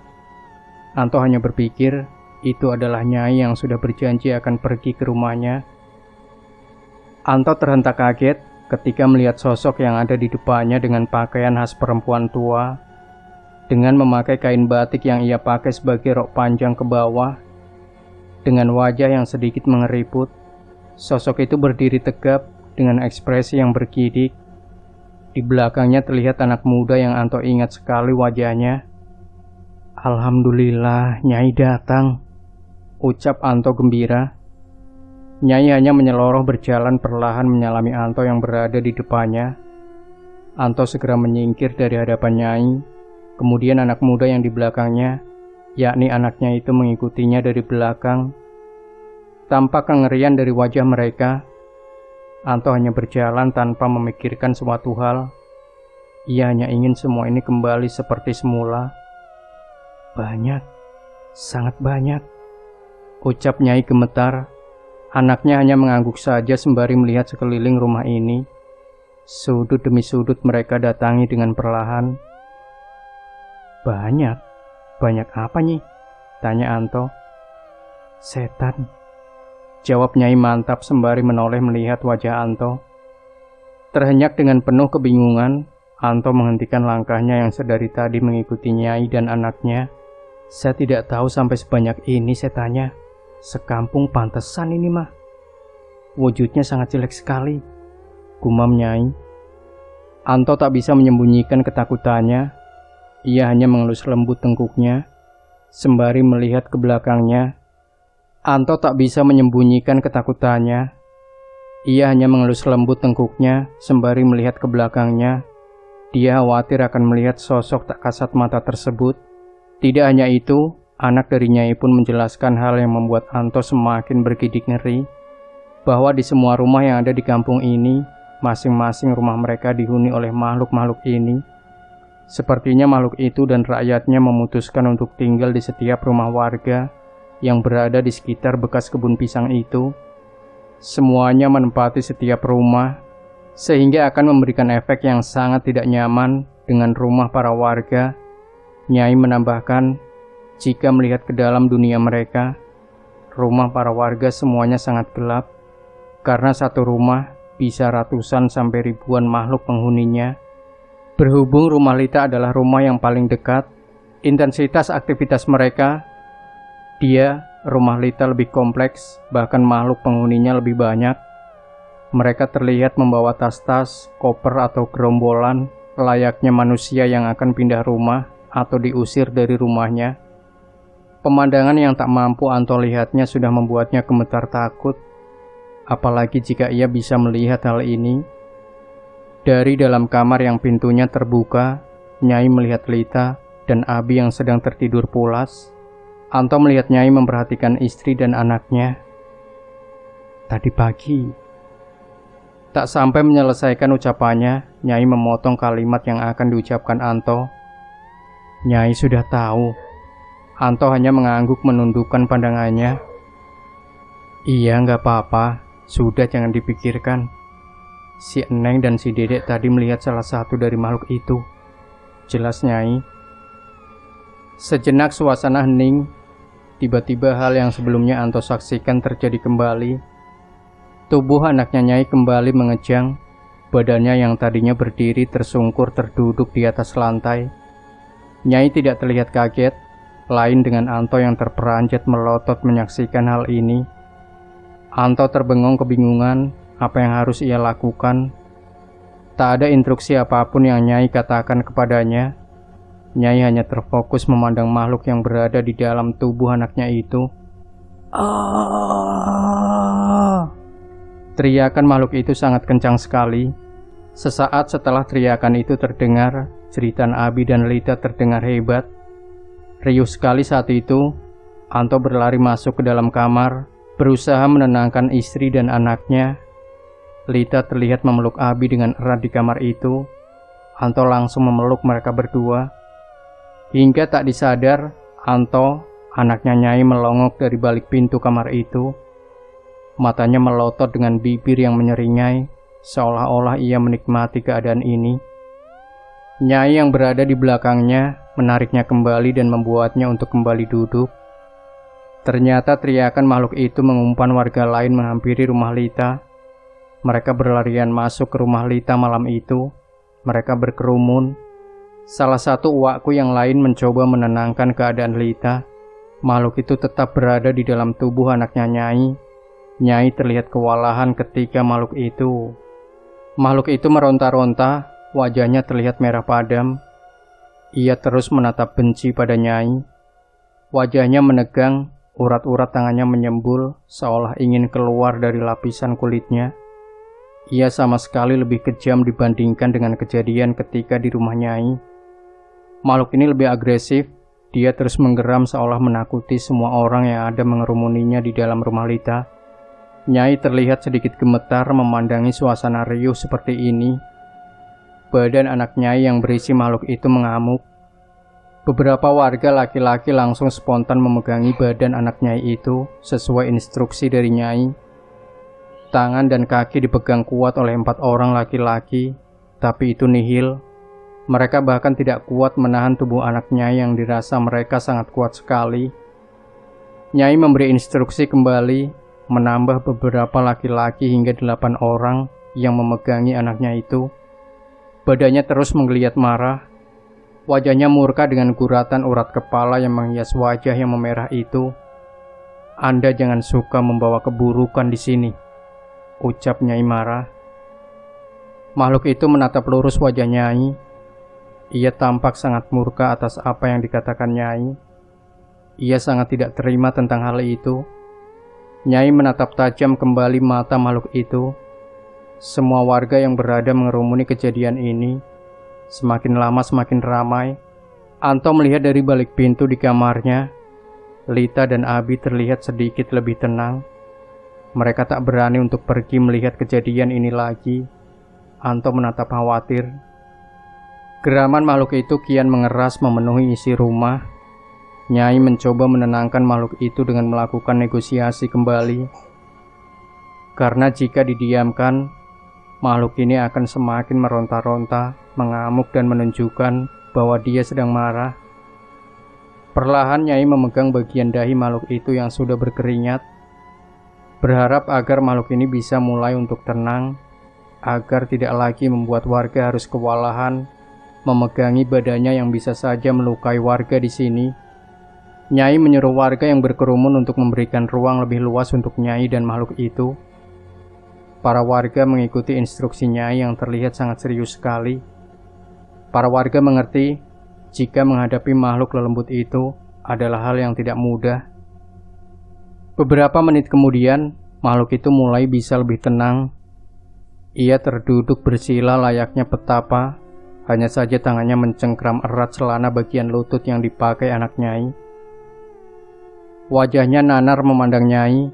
Anto hanya berpikir itu adalah Nyai yang sudah berjanji akan pergi ke rumahnya. Anto terhentak kaget ketika melihat sosok yang ada di depannya dengan pakaian khas perempuan tua. Dengan memakai kain batik yang ia pakai sebagai rok panjang ke bawah. Dengan wajah yang sedikit mengeriput, sosok itu berdiri tegap dengan ekspresi yang bergidik. Di belakangnya terlihat anak muda yang Anto ingat sekali wajahnya. Alhamdulillah, Nyai datang, ucap Anto gembira. Nyai hanya menyeloroh berjalan perlahan menyalami Anto yang berada di depannya. Anto segera menyingkir dari hadapan Nyai. Kemudian anak muda yang di belakangnya, yakni anaknya itu mengikutinya dari belakang. Tampak kengerian dari wajah mereka. Anto hanya berjalan tanpa memikirkan suatu hal. Ia hanya ingin semua ini kembali seperti semula. Banyak, sangat banyak, ucap Nyai gemetar. Anaknya hanya mengangguk saja sembari melihat sekeliling rumah ini. Sudut demi sudut mereka datangi dengan perlahan. Banyak? Banyak apa Nyi? Tanya Anto. Setan, jawab Nyai mantap sembari menoleh melihat wajah Anto. Terhenyak dengan penuh kebingungan, Anto menghentikan langkahnya yang sedari tadi mengikuti Nyai dan anaknya. Saya tidak tahu sampai sebanyak ini, saya tanya. Sekampung pantesan ini mah. Wujudnya sangat jelek sekali, gumam Nyai. Anto tak bisa menyembunyikan ketakutannya. Ia hanya mengelus lembut tengkuknya, sembari melihat ke belakangnya. Anto tak bisa menyembunyikan ketakutannya. Ia hanya mengelus lembut tengkuknya, sembari melihat ke belakangnya. Dia khawatir akan melihat sosok tak kasat mata tersebut. Tidak hanya itu, anak dari Nyai pun menjelaskan hal yang membuat Anto semakin bergidik ngeri, bahwa di semua rumah yang ada di kampung ini, masing-masing rumah mereka dihuni oleh makhluk-makhluk ini. Sepertinya makhluk itu dan rakyatnya memutuskan untuk tinggal di setiap rumah warga yang berada di sekitar bekas kebun pisang itu. Semuanya menempati setiap rumah, sehingga akan memberikan efek yang sangat tidak nyaman dengan rumah para warga. Nyai menambahkan, Jika melihat ke dalam dunia mereka, rumah para warga semuanya sangat gelap, karena satu rumah bisa ratusan sampai ribuan makhluk penghuninya. Berhubung rumah Lita adalah rumah yang paling dekat, intensitas aktivitas mereka, rumah Lita lebih kompleks, bahkan makhluk penghuninya lebih banyak. Mereka terlihat membawa tas-tas, koper atau gerombolan, layaknya manusia yang akan pindah rumah atau diusir dari rumahnya. Pemandangan yang tak mampu Anto lihatnya sudah membuatnya gemetar takut, apalagi jika ia bisa melihat hal ini. Dari dalam kamar yang pintunya terbuka, Nyai melihat Lita dan Abi yang sedang tertidur pulas. Anto melihat Nyai memperhatikan istri dan anaknya. Tadi pagi. Tak sampai menyelesaikan ucapannya, Nyai memotong kalimat yang akan diucapkan Anto. Nyai sudah tahu. Anto hanya mengangguk menundukkan pandangannya. Iya, nggak apa-apa. Sudah, jangan dipikirkan. Si Eneng dan si Dedek tadi melihat salah satu dari makhluk itu. Jelas, Nyai. Sejenak suasana hening. Tiba-tiba hal yang sebelumnya Anto saksikan terjadi kembali. Tubuh anaknya Nyai kembali mengejang. Badannya yang tadinya berdiri tersungkur terduduk di atas lantai. Nyai tidak terlihat kaget, lain dengan Anto yang terperanjat melotot menyaksikan hal ini. Anto terbengong kebingungan apa yang harus ia lakukan. Tak ada instruksi apapun yang Nyai katakan kepadanya. Nyai hanya terfokus memandang makhluk yang berada di dalam tubuh anaknya itu. Teriakan makhluk itu sangat kencang sekali. Sesaat setelah teriakan itu terdengar, jeritan Abi dan Lita terdengar hebat. Riuh sekali saat itu, Anto berlari masuk ke dalam kamar, berusaha menenangkan istri dan anaknya. Lita terlihat memeluk Abi dengan erat di kamar itu. Anto langsung memeluk mereka berdua. Hingga tak disadar, Anto, anaknya Nyai melongok dari balik pintu kamar itu. Matanya melotot dengan bibir yang menyeringai, seolah-olah ia menikmati keadaan ini. Nyai yang berada di belakangnya menariknya kembali dan membuatnya untuk kembali duduk. Ternyata teriakan makhluk itu mengumpan warga lain menghampiri rumah Lita. Mereka berlarian masuk ke rumah Lita malam itu. Mereka berkerumun. Salah satu uwakku yang lain mencoba menenangkan keadaan Lita. Makhluk itu tetap berada di dalam tubuh anaknya Nyai. Nyai terlihat kewalahan ketika makhluk itu meronta-ronta. Wajahnya terlihat merah padam. Ia terus menatap benci pada Nyai. Wajahnya menegang, urat-urat tangannya menyembul, seolah ingin keluar dari lapisan kulitnya. Ia sama sekali lebih kejam dibandingkan dengan kejadian ketika di rumah Nyai. Makhluk ini lebih agresif. Dia terus menggeram seolah menakuti semua orang yang ada mengerumuninya di dalam rumah Lita. Nyai terlihat sedikit gemetar memandangi suasana riuh seperti ini. Badan anak Nyai yang berisi makhluk itu mengamuk. Beberapa warga laki-laki langsung spontan memegangi badan anak Nyai itu sesuai instruksi dari Nyai. Tangan dan kaki dipegang kuat oleh 4 orang laki-laki, tapi itu nihil. Mereka bahkan tidak kuat menahan tubuh anak Nyai yang dirasa mereka sangat kuat sekali. Nyai memberi instruksi kembali, menambah beberapa laki-laki hingga 8 orang yang memegangi anaknya itu. Badannya terus menggeliat marah. Wajahnya murka dengan guratan urat kepala yang menghias wajah yang memerah itu. Anda jangan suka membawa keburukan di sini, ucap Nyai marah. Makhluk itu menatap lurus wajah Nyai. Ia tampak sangat murka atas apa yang dikatakan Nyai. Ia sangat tidak terima tentang hal itu. Nyai menatap tajam kembali mata makhluk itu. Semua warga yang berada mengerumuni kejadian ini. Semakin lama semakin ramai. Anto melihat dari balik pintu di kamarnya. Lita dan Abi terlihat sedikit lebih tenang. Mereka tak berani untuk pergi melihat kejadian ini lagi. Anto menatap khawatir. Geraman makhluk itu kian mengeras memenuhi isi rumah. Nyai mencoba menenangkan makhluk itu dengan melakukan negosiasi kembali. Karena jika didiamkan, makhluk ini akan semakin meronta-ronta, mengamuk dan menunjukkan bahwa dia sedang marah. Perlahan Nyai memegang bagian dahi makhluk itu yang sudah berkeringat, berharap agar makhluk ini bisa mulai untuk tenang, agar tidak lagi membuat warga harus kewalahan memegangi badannya yang bisa saja melukai warga di sini. Nyai menyuruh warga yang berkerumun untuk memberikan ruang lebih luas untuk Nyai dan makhluk itu. Para warga mengikuti instruksi Nyai yang terlihat sangat serius sekali. Para warga mengerti jika menghadapi makhluk lelembut itu adalah hal yang tidak mudah. Beberapa menit kemudian, makhluk itu mulai bisa lebih tenang. Ia terduduk bersila layaknya petapa, hanya saja tangannya mencengkram erat celana bagian lutut yang dipakai anak Nyai. Wajahnya nanar memandang Nyai,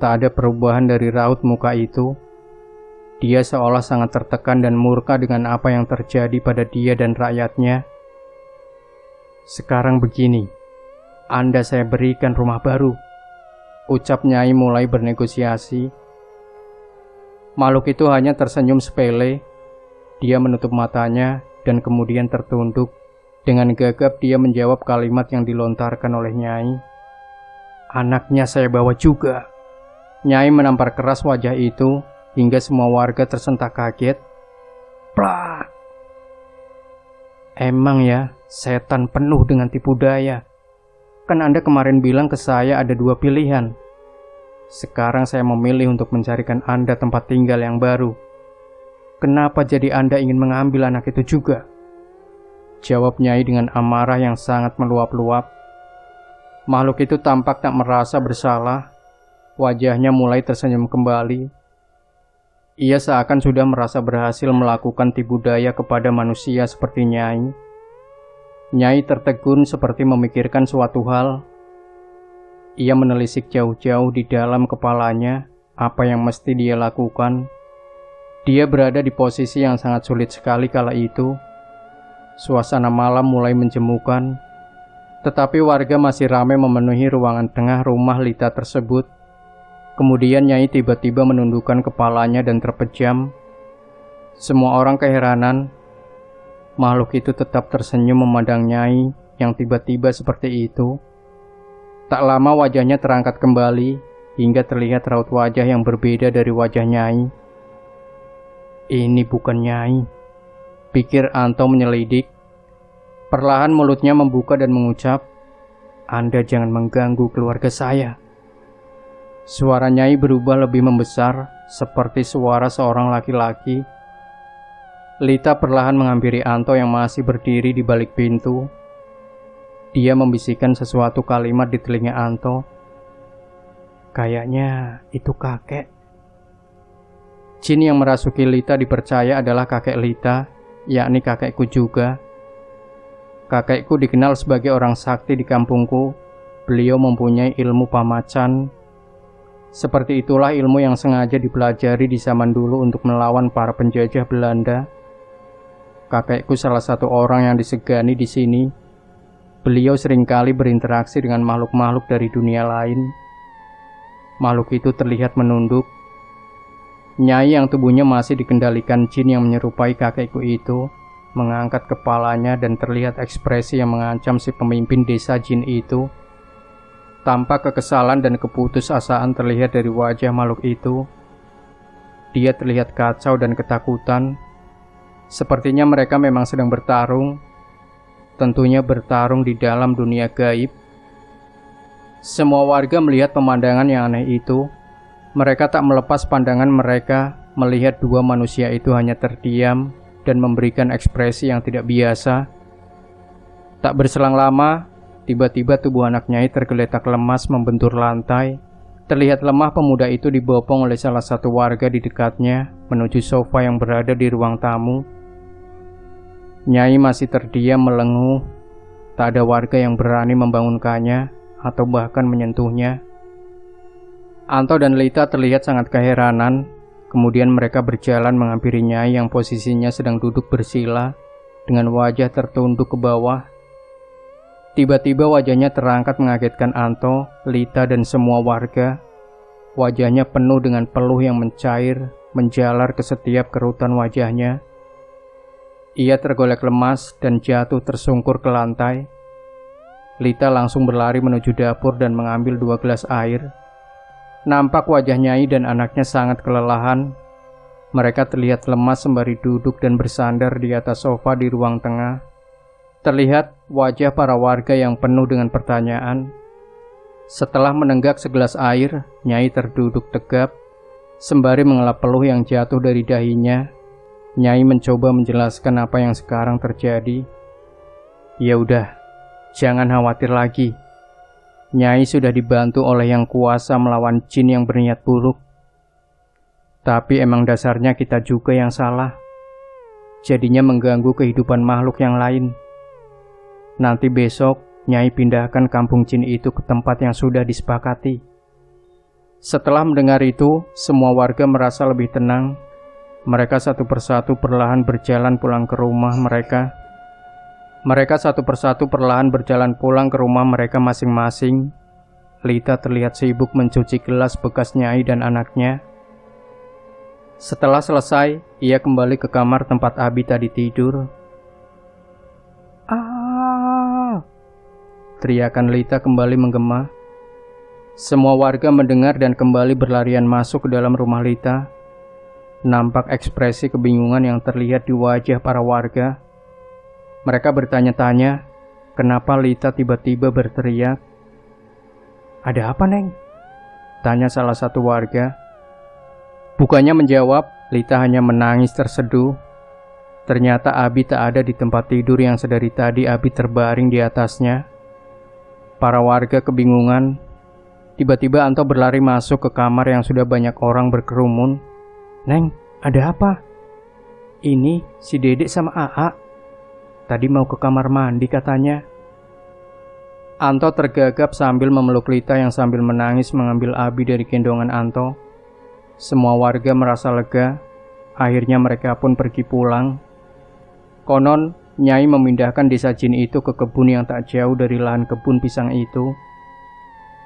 tak ada perubahan dari raut muka itu. Dia seolah sangat tertekan dan murka dengan apa yang terjadi pada dia dan rakyatnya. Sekarang begini, Anda saya berikan rumah baru, ucap Nyai mulai bernegosiasi. Makhluk itu hanya tersenyum sepele. Dia menutup matanya dan kemudian tertunduk. Dengan gagap dia menjawab kalimat yang dilontarkan oleh Nyai. Anaknya saya bawa juga. Nyai menampar keras wajah itu hingga semua warga tersentak kaget. Plak! Emang ya, setan penuh dengan tipu daya. Kan Anda kemarin bilang ke saya ada 2 pilihan. Sekarang saya memilih untuk mencarikan Anda tempat tinggal yang baru. Kenapa jadi Anda ingin mengambil anak itu juga? Jawab Nyai dengan amarah yang sangat meluap-luap. Makhluk itu tampak tak merasa bersalah. Wajahnya mulai tersenyum kembali. Ia seakan sudah merasa berhasil melakukan tipu daya kepada manusia seperti Nyai. Nyai tertegun seperti memikirkan suatu hal. Ia menelisik jauh-jauh di dalam kepalanya apa yang mesti dia lakukan. Dia berada di posisi yang sangat sulit sekali kala itu. Suasana malam mulai menjemukan, tetapi warga masih ramai memenuhi ruangan tengah rumah Lita tersebut. Kemudian Nyai tiba-tiba menundukkan kepalanya dan terpejam. Semua orang keheranan. Makhluk itu tetap tersenyum memandang Nyai yang tiba-tiba seperti itu. Tak lama wajahnya terangkat kembali hingga terlihat raut wajah yang berbeda dari wajah Nyai. Ini bukan Nyai, pikir Anto menyelidik. Perlahan mulutnya membuka dan mengucap, Anda jangan mengganggu keluarga saya. Suara Nyai berubah lebih membesar, seperti suara seorang laki-laki. Lita perlahan menghampiri Anto yang masih berdiri di balik pintu. Dia membisikkan sesuatu kalimat di telinga Anto. Kayaknya itu kakek. Jin yang merasuki Lita dipercaya adalah kakek Lita, yakni kakekku juga. Kakekku dikenal sebagai orang sakti di kampungku. Beliau mempunyai ilmu pamacan. Seperti itulah ilmu yang sengaja dipelajari di zaman dulu untuk melawan para penjajah Belanda. Kakekku salah satu orang yang disegani di sini. Beliau seringkali berinteraksi dengan makhluk-makhluk dari dunia lain. Makhluk itu terlihat menunduk. Nyai yang tubuhnya masih dikendalikan jin yang menyerupai kakekku itu mengangkat kepalanya dan terlihat ekspresi yang mengancam si pemimpin desa jin itu. Tampak kekesalan dan keputusasaan terlihat dari wajah makhluk itu. Dia terlihat kacau dan ketakutan. Sepertinya mereka memang sedang bertarung. Tentunya bertarung di dalam dunia gaib. Semua warga melihat pemandangan yang aneh itu. Mereka tak melepas pandangan mereka melihat 2 manusia itu hanya terdiam dan memberikan ekspresi yang tidak biasa. Tak berselang lama, tiba-tiba tubuh anak Nyai tergeletak lemas membentur lantai. Terlihat lemah pemuda itu dibopong oleh salah satu warga di dekatnya menuju sofa yang berada di ruang tamu. Nyai masih terdiam melenguh. Tak ada warga yang berani membangunkannya atau bahkan menyentuhnya. Anto dan Lita terlihat sangat keheranan. Kemudian mereka berjalan menghampiri Nyai yang posisinya sedang duduk bersila dengan wajah tertunduk ke bawah. Tiba-tiba wajahnya terangkat mengagetkan Anto, Lita dan semua warga. Wajahnya penuh dengan peluh yang mencair, menjalar ke setiap kerutan wajahnya. Ia tergolek lemas dan jatuh tersungkur ke lantai. Lita langsung berlari menuju dapur dan mengambil 2 gelas air. Nampak wajah Nyai dan anaknya sangat kelelahan. Mereka terlihat lemas sembari duduk dan bersandar di atas sofa di ruang tengah. Terlihat wajah para warga yang penuh dengan pertanyaan. Setelah menenggak segelas air, Nyai terduduk tegap, sembari mengelap peluh yang jatuh dari dahinya. Nyai mencoba menjelaskan apa yang sekarang terjadi. Ya udah, jangan khawatir lagi. Nyai sudah dibantu oleh yang kuasa melawan jin yang berniat buruk. Tapi emang dasarnya kita juga yang salah. Jadinya mengganggu kehidupan makhluk yang lain. Nanti besok, Nyai pindahkan kampung jin itu ke tempat yang sudah disepakati. Setelah mendengar itu, semua warga merasa lebih tenang. Mereka satu persatu perlahan berjalan pulang ke rumah mereka. Masing-masing. Lita terlihat sibuk mencuci gelas bekas Nyai dan anaknya. Setelah selesai, ia kembali ke kamar tempat Abi tadi tidur. "Ah!" teriakan Lita kembali menggema. Semua warga mendengar dan kembali berlarian masuk ke dalam rumah Lita. Nampak ekspresi kebingungan yang terlihat di wajah para warga. Mereka bertanya-tanya, kenapa Lita tiba-tiba berteriak. "Ada apa, Neng?" tanya salah satu warga. Bukannya menjawab, Lita hanya menangis terseduh. Ternyata Abi tak ada di tempat tidur yang sedari tadi Abi terbaring di atasnya. Para warga kebingungan. Tiba-tiba Anto berlari masuk ke kamar yang sudah banyak orang berkerumun. "Neng, ada apa?" "Ini si Dedek sama Aa. Tadi mau ke kamar mandi katanya." Anto tergagap sambil memeluk Lita yang sambil menangis mengambil Abi dari gendongan Anto. Semua warga merasa lega. Akhirnya mereka pun pergi pulang. Konon, Nyai memindahkan desa jin itu ke kebun yang tak jauh dari lahan kebun pisang itu.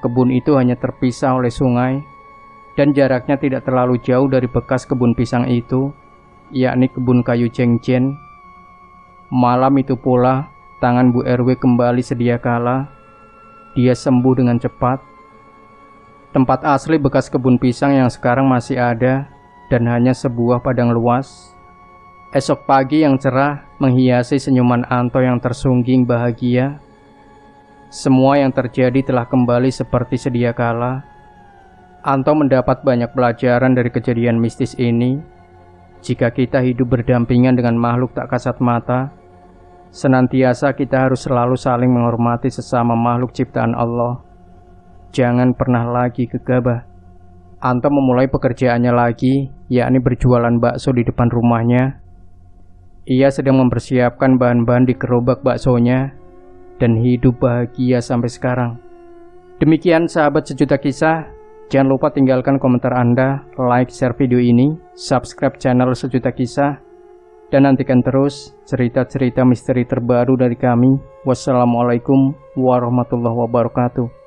Kebun itu hanya terpisah oleh sungai, dan jaraknya tidak terlalu jauh dari bekas kebun pisang itu, yakni kebun kayu Jengjen. Malam itu pula, tangan Bu RW kembali sedia kala. Dia sembuh dengan cepat. Tempat asli bekas kebun pisang yang sekarang masih ada, dan hanya sebuah padang luas. Esok pagi yang cerah menghiasi senyuman Anto yang tersungging bahagia. Semua yang terjadi telah kembali seperti sedia kala. Anto mendapat banyak pelajaran dari kejadian mistis ini. Jika kita hidup berdampingan dengan makhluk tak kasat mata, senantiasa kita harus selalu saling menghormati sesama makhluk ciptaan Allah. Jangan pernah lagi gegabah. Anto memulai pekerjaannya lagi, yakni berjualan bakso di depan rumahnya. Ia sedang mempersiapkan bahan-bahan di gerobak baksonya, dan hidup bahagia sampai sekarang. Demikian sahabat Sejuta Kisah. Jangan lupa tinggalkan komentar Anda, like, share video ini, subscribe channel Sejuta Kisah, dan nantikan terus cerita-cerita misteri terbaru dari kami. Wassalamualaikum warahmatullahi wabarakatuh.